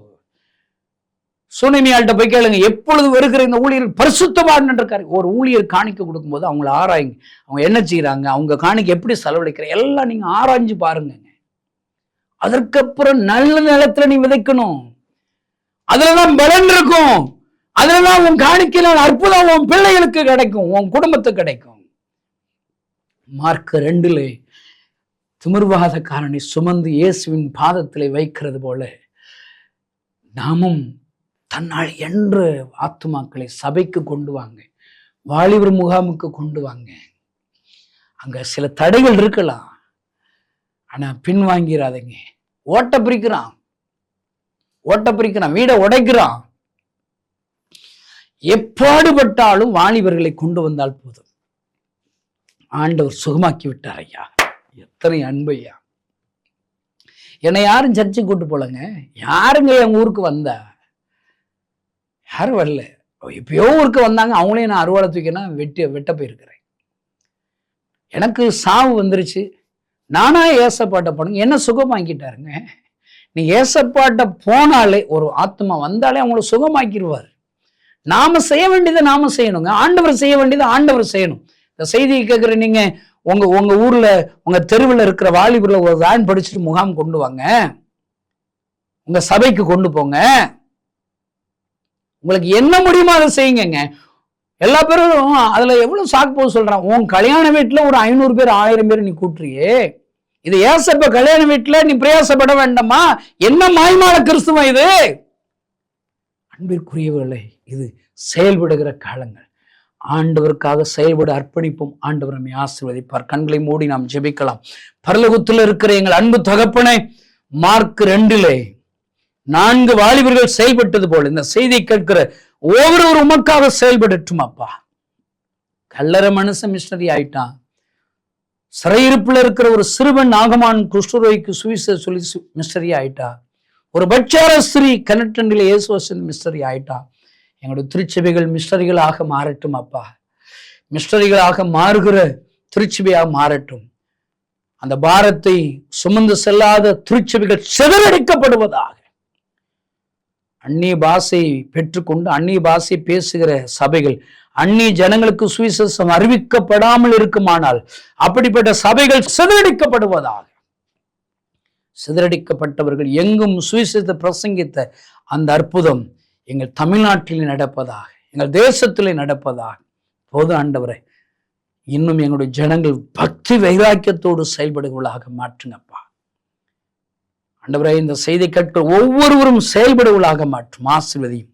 சுனிமியாள்கிட்ட போய் கேளுங்க, எப்பொழுது வருகிற இந்த ஊழியர் பரிசுத்தமாக இருக்காரு. ஒரு ஊழியர் காணிக்க கொடுக்கும்போது அவங்கள ஆராயுங்க, அவங்க என்ன செய்யறாங்க, அவங்க காணிக்கை எப்படி செலவழிக்கிற எல்லாம் நீங்க ஆராய்ஞ்சு பாருங்க. அதற்கப்புறம் நல்ல நிலத்துல நீ விதைக்கணும். அதுலதான் பலன் இருக்கும். அதுலதான் உன் காணிக்கையினால் அற்புதம் உன் பிள்ளைகளுக்கு கிடைக்கும், உன் குடும்பத்துக்கு கிடைக்கும். மார்க் 2 திமிர்வாதக்காரனை சுமந்து இயேசுவின் பாதத்திலே வைக்கிறது போல நாமும் தன்னால் என்ற ஆத்துமாக்களை சபைக்கு கொண்டு வாங்க, வாலிபர் முகாமுக்கு கொண்டு வாங்க. அங்க சில தடைகள் இருக்கலாம், ஆனா பின் வாங்கிறாதீங்க. ஓட்ட பிரிக்கிறான், வீடை உடைக்கிறான். எப்பாடுபட்டாலும் வாலிபர்களை கொண்டு வந்தால் போதும். ஆண்டவர் சுகமாக்கி விட்டார் ஐயா. எத்தனை அன்பையா. என்னை யாரும் சர்ச்சைக்கு கூட்டு போலங்க. யாருங்க என் ஊருக்கு வந்தா? யாரும் வரல. எப்பயோ ஊருக்கு வந்தாங்க, அவங்களையும் நான் அறுவாலை தூக்கினா வெட்ட போயிருக்கிறேன். எனக்கு சாவு வந்துருச்சு. நானா ஏசப்பாட்ட போனேங்க, என்ன சுகமாக்கிட்டாருங்க. நீ ஏசப்பாட்ட போனாலே, ஒரு ஆத்மா வந்தாலே அவங்கள சுகமாக்கிடுவார். நாம செய்ய வேண்டியதை நாம செய்யணுங்க. ஆண்டவர் செய்ய வேண்டியதை ஆண்டவர் செய்யணும். இந்த செய்தியை கேட்குற நீங்க உங்க ஊர்ல உங்க தெருவில் இருக்கிற வாலிபர்ல ஒரு வேன் படிச்சுட்டு முகாம் கொண்டு வாங்க, உங்க சபைக்கு கொண்டு போங்க. உங்களுக்கு என்ன முடியுமோ அதை செய்யுங்க. எல்லா பேரும் அதுல எவ்வளவு சாக்கு போக சொல்றான். உன் கல்யாண வீட்டுல ஒரு 500 பேர் 1000 பேர் நீ கூட்டுறியே, இது ஏசப்ப கல்யாண வீட்டுல நீ பிரயாசப்பட வேண்டாமா? என்ன மாய்மால கிறிஸ்துவம் இது? அன்பிற்குரியவர்களே, இது செயல்படுகிற காலங்கள். ஆண்டவருக்காக செயல்பட அர்ப்பணிப்போம். ஆண்டவர் நம்மை ஆசீர்வதிப்பார். கண்களை மூடி நாம் ஜெபிக்கலாம். பரலோகத்தில் இருக்கிற எங்கள் அன்பு தகப்பனே, மார்க் 2 4 வாலிபர்கள் செயல்பட்டது போல இந்த செய்தியை கேட்கிற ஒவ்வொரு உமக்காக செயல்படட்டும் அப்பா. கல்லற மனுஷன் மிஷனரி ஆயிட்டான். சிறையிருப்புல இருக்கிற ஒரு சிறுவன் நாகமான் குஷ்டரோகிக்கு சுவிசேஷ சொல்லி மிஷனரி ஆயிட்டா. ஒரு பட்சார ஸ்திரீ கனட்டண்டில் இயேசுவசன் மிஷனரி ஆயிட்டா. எங்களுடைய திருச்சபைகள் மிஷனரிகளாக மாறட்டும் அப்பா. மிஷனரிகளாக மாறுகிற திருச்சபையாக மாறட்டும். அந்த பாரத்தை சுமந்து செல்லாத திருச்சபைகள் சிதறடிக்கப்படுவதாக. அந்நிய பாஷை பெற்றுக்கொண்டு அந்நிய பாஷை பேசுகிற சபைகள் அந்நிய ஜனங்களுக்கு சுவிசேஷம் அறிவிக்கப்படாமல் இருக்குமானால் அப்படிப்பட்ட சபைகள் சிதறடிக்கப்படுவதாக. சிதறடிக்கப்பட்டவர்கள் எங்கும் சுவிசேஷத்தை பிரசங்கித்த அந்த அற்புதம் எங்கள் தமிழ்நாட்டில் நடப்பதாக, எங்கள் தேசத்திலே நடப்பதாக. போது ஆண்டவரே, இன்னும் எங்களுடைய ஜனங்கள் பக்தி வைராக்கியத்தோடு செயல்படுவதாக மாற்றுங்கப்பா. ஆண்டவரே, இந்த செய்தி கேட்கிற ஒவ்வொருவரும் செயல்படுவதாக மாற்றும். ஆசீர்வதியும்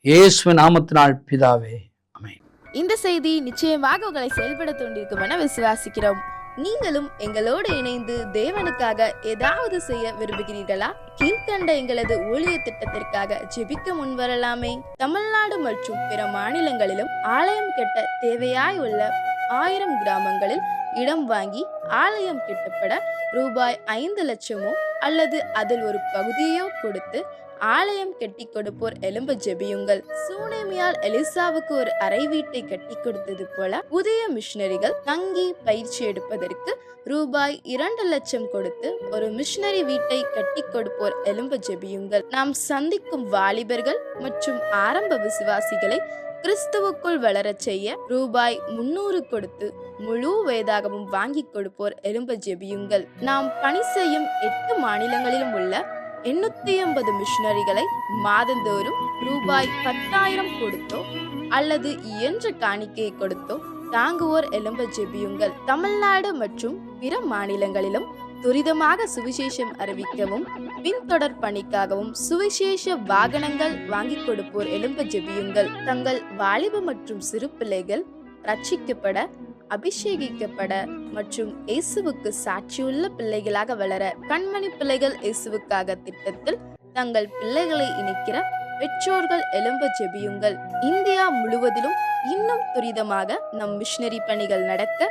இயேசுவின் நாமத்தினால் பிதாவே, ஆமென். இந்த செய்தி நிச்சயமாக உங்களை செயல்பட தூண்டிருக்கும் என விசுவாசிக்கிறோம். நீங்களும் எங்களோடு இணைந்து தேவனுக்காக ஏதாவது செய்ய விரும்புகிறீர்களா? கீழ்கண்ட எங்களது ஊழிய திட்டத்திற்காக ஜெபிக்க முன்வரலாமே. தமிழ்நாடு மற்றும் பிற மாநிலங்களிலும் ஆலயம் கட்ட தேவையாய் உள்ள 1000 கிராமங்களில் இடம் வாங்கி ஆலயம் கட்டப்பட ரூபாய் 5 லட்சமோ அல்லது அதில் ஒரு பகுதியோ கொடுத்து ஆலயம் கட்டி கொடுப்போர் எழும்ப ஜெபியுங்கள். சூனேமியால் எலிசாவுக்கு ஒரு அறை வீட்டை கட்டி கொடுத்தது போல புதிய மிஷனரிகள் தங்கி பயிற்சி எடுப்பதற்கு ரூபாய் 2 லட்சம் கொடுத்து ஒரு மிஷனரி வீட்டை கட்டி கொடுப்போர் எழும்ப ஜெபியுங்கள். நாம் சந்திக்கும் வாலிபர்கள் மற்றும் ஆரம்ப விசுவாசிகளை கிறிஸ்துவுக்குள் வளரச் செய்ய ரூபாய் 300 கொடுத்து முழு வேதாகமும் வாங்கி கொடுப்போர் எழும்ப ஜெபியுங்கள். நாம் பணி செய்யும் 8 மாநிலங்களிலும் உள்ள 880 மிஷனரிகளை மாதந்தோறும் ரூபாய் 10,000 கொடுத்தோ அல்லது இயன்ற காணிக்கையை கொடுத்தோ தாங்குவோர் எழும்ப ஜெபியுங்கள். தமிழ்நாடு மற்றும் பிற மாநிலங்களிலும் துரிதமாக சுவிசேஷம் அறிவிக்கவும் பின்தொடர் பணிக்காகவும் சுவிசேஷ வாகனங்கள் வாங்கி கொடுப்போர் எழும்ப ஜெபியுங்கள். தங்கள் வாலிப மற்றும் சிறு பிள்ளைகள் ரட்சிக்கப்பட, அபிஷேகிக்கப்பட மற்றும் இயேசுவுக்கு சாட்சியுள்ள பிள்ளைகளாக வளர கண்மணி பிள்ளைகள் இயேசுவுக்காக திட்டத்தில் தங்கள் பிள்ளைகளை இணைக்கிற பெற்றோர்கள் எழும்ப ஜெபியுங்கள். இந்தியா முழுவதிலும் இன்னும் துரிதமாக நம் மிஷனரி பணிகள் நடக்க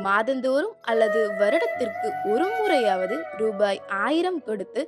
மாதந்தோறும் அல்லது வருடத்திற்கு ஒரு முறையாவது ரூபாய் 1000 கொடுத்து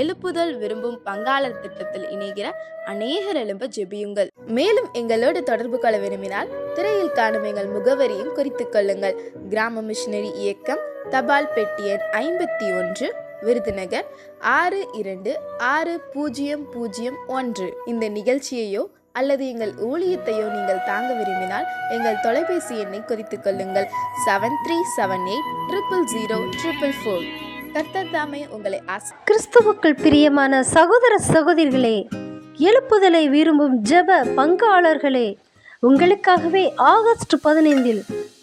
எழுப்புதல் விரும்பும் பங்காளர் திட்டத்தில் இணைகிற அநேகர் எழும்ப ஜெபியுங்கள். மேலும் எங்களோடு தொடர்பு கொள்ள விரும்பினால் திரையில் காணும் எங்கள் முகவரியும் குறித்துக் கொள்ளுங்கள். கிராம மிஷனரி இயக்கம், தபால் பெட்டி எண் 51, விருதுநகர் 626001. இந்த நிகழ்ச்சியையோ அல்லது எங்கள் ஊழியத்தையோ நீங்கள் தாங்க விரும்பினால் எங்கள் தொலைபேசி எண்ணை குறித்துக் கொள்ளுங்கள். 7378000444. கர்த்தர் தாமே உங்களை கிறிஸ்துவுக்குள் பிரியமான சகோதர சகோதரிகளே, எழுப்புதலை விரும்பும் ஜெப பங்காளர்களே, உங்களுக்காகவே ஆகஸ்ட் 15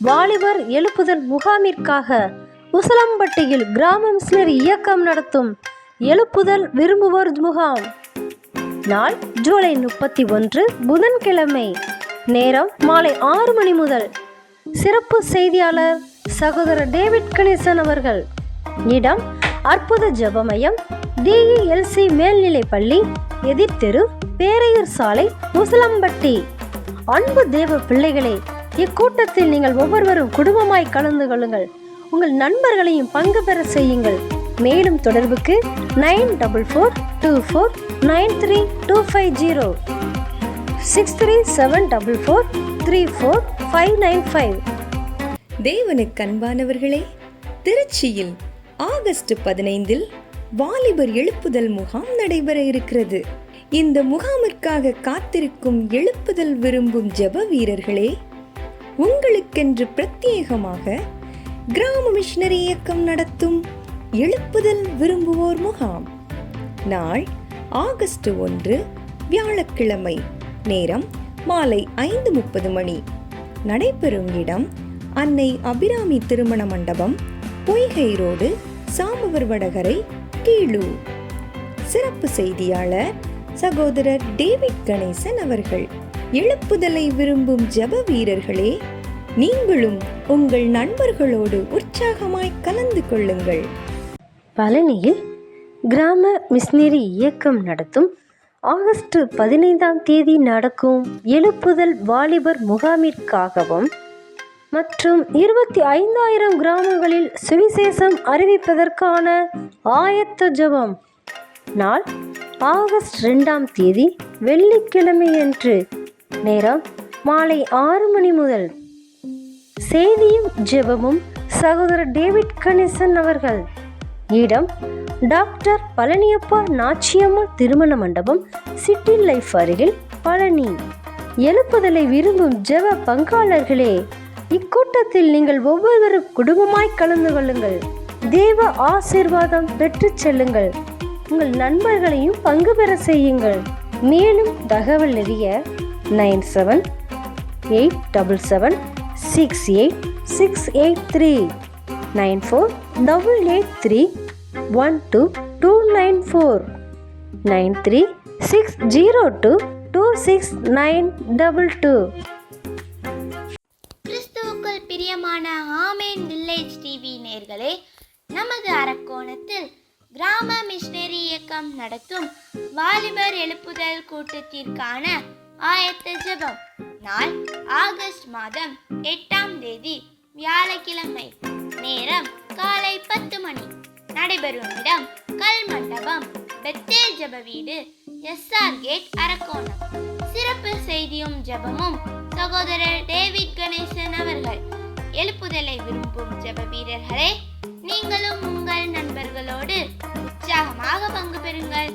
வாலிபர் எழுப்புதல் முகாமிற்காக உசிலம்பட்டியில் கிராம மிஷனரி இயக்கம் நடத்தும் எழுப்புதல் விரும்புவோர் முகாம். நாள் ஜூலை 31 புதன்கிழமை. நேரம் மாலை 6 மணி முதல். சிறப்பு செய்தியாளர் சகோதரர் டேவிட் கணேசன் அவர்கள். இடம் அற்புத ஜெபமயம், DELC மேல்நிலைப் பள்ளி, எதிர்த்தெரு, பேரையூர் சாலை, உசிலம்பட்டி. அன்பு தேவ பிள்ளைகளே, இக்கூட்டத்தில் நீங்கள் ஒவ்வொருவரும் குடும்பமாய் கலந்து கொள்ளுங்கள். உங்கள் நண்பர்களையும் பங்கு பெற செய்யுங்கள். மேலும் தொடர்புக்கு 9424932550 6374434595. தேவனுக்கு அன்பானவர்களே, திருச்சியில் ஆகஸ்ட் 15 வாலிபர் எழுப்புதல் முகாம் நடைபெற இருக்கிறது. இந்த முகாமிற்காக காத்திருக்கும் எழுப்புதல் விரும்பும் ஜெப வீரர்களே, உங்களுக்கென்று பிரத்யேகமாக கிராம மிஷனரி இயக்கம் நடத்தும் எழுப்புதல் விரும்புவோர் முகாம். நாள் ஆகஸ்ட் 1 வியாழக்கிழமை. நேரம் மாலை 5:30 மணி. நடைபெறும் இடம் அன்னை அபிராமி திருமண மண்டபம், பொய்கை ரோடு, சாமுவர் வடகரை, கீழூர். சிறப்பு செய்தியாளர் சகோதரர் டேவிட் கணேசன் அவர்கள். எழுப்புதலை விரும்பும் ஜெப வீரர்களே, நீங்களும் உங்கள் நண்பர்களோடு உற்சாகமாய் கலந்து கொள்ளுங்கள். பழனியில் கிராம மிஷனரி இயக்கம் நடத்தும் ஆகஸ்ட் 15ஆம் தேதி நடக்கும் எழுப்புதல் வாலிபர் முகாமிற்காகவும் மற்றும் 25,000 கிராமங்களில் சுவிசேஷம் அறிவிப்பதற்கான ஆயத்த ஜெபம் நாள் ஆகஸ்ட் 2ஆம் தேதி வெள்ளிக்கிழமையன்று, நேரம் மாலை 6 மணி முதல். செய்தியும் ஜெபமும் சகோதரர் டேவிட் கணேசன் அவர்கள். இடம் டாக்டர் பழனியப்பா நாச்சியம்மாள் திருமண மண்டபம், சிட்டி லைஃப் அருகில், பழனி. எழுப்புதலை விரும்பும் ஜெப பங்காளர்களே, இக்கூட்டத்தில் நீங்கள் ஒவ்வொருவரும் குடும்பமாய் கலந்து கொள்ளுங்கள். தேவ ஆசீர்வாதம் பெற்று செல்லுங்கள். உங்கள் நண்பர்களையும் பங்கு பெற செய்யுங்கள். மேலும் தகவல் அறிய 9778776863 9488312294 9360226922. கிறிஸ்துவுக்குள் பிரியமான ஆமேன் வில்லேஜ் டிவி நேயர்களே, நமது அரக்கோணத்தில் கிராம மிஷனரி இயக்கம் நடத்தும் வாலிபர் எழுப்புதல் கூட்டத்திற்கான ஆயத்த ஜெபம் நாள் ஆகஸ்ட் மாதம் 8ஆம் தேதி வியாழக்கிழமை, நேரம் காலை 10 மணி. நடைபெறும் இடம் கல் மண்டபம், பெத்தேல் ஜெப வீடு, எஸ்ஆர் கேட், அரக்கோணம். சிறப்பு செய்தியும் ஜெபமும் சகோதரர் டேவிட் கணேசன் அவர்கள். எழுப்புதலை விரும்பும் ஜெப வீரர்களே, நீங்களும் உங்கள் நண்பர்களோடு உற்சாகமாக பங்கு பெறுங்கள்.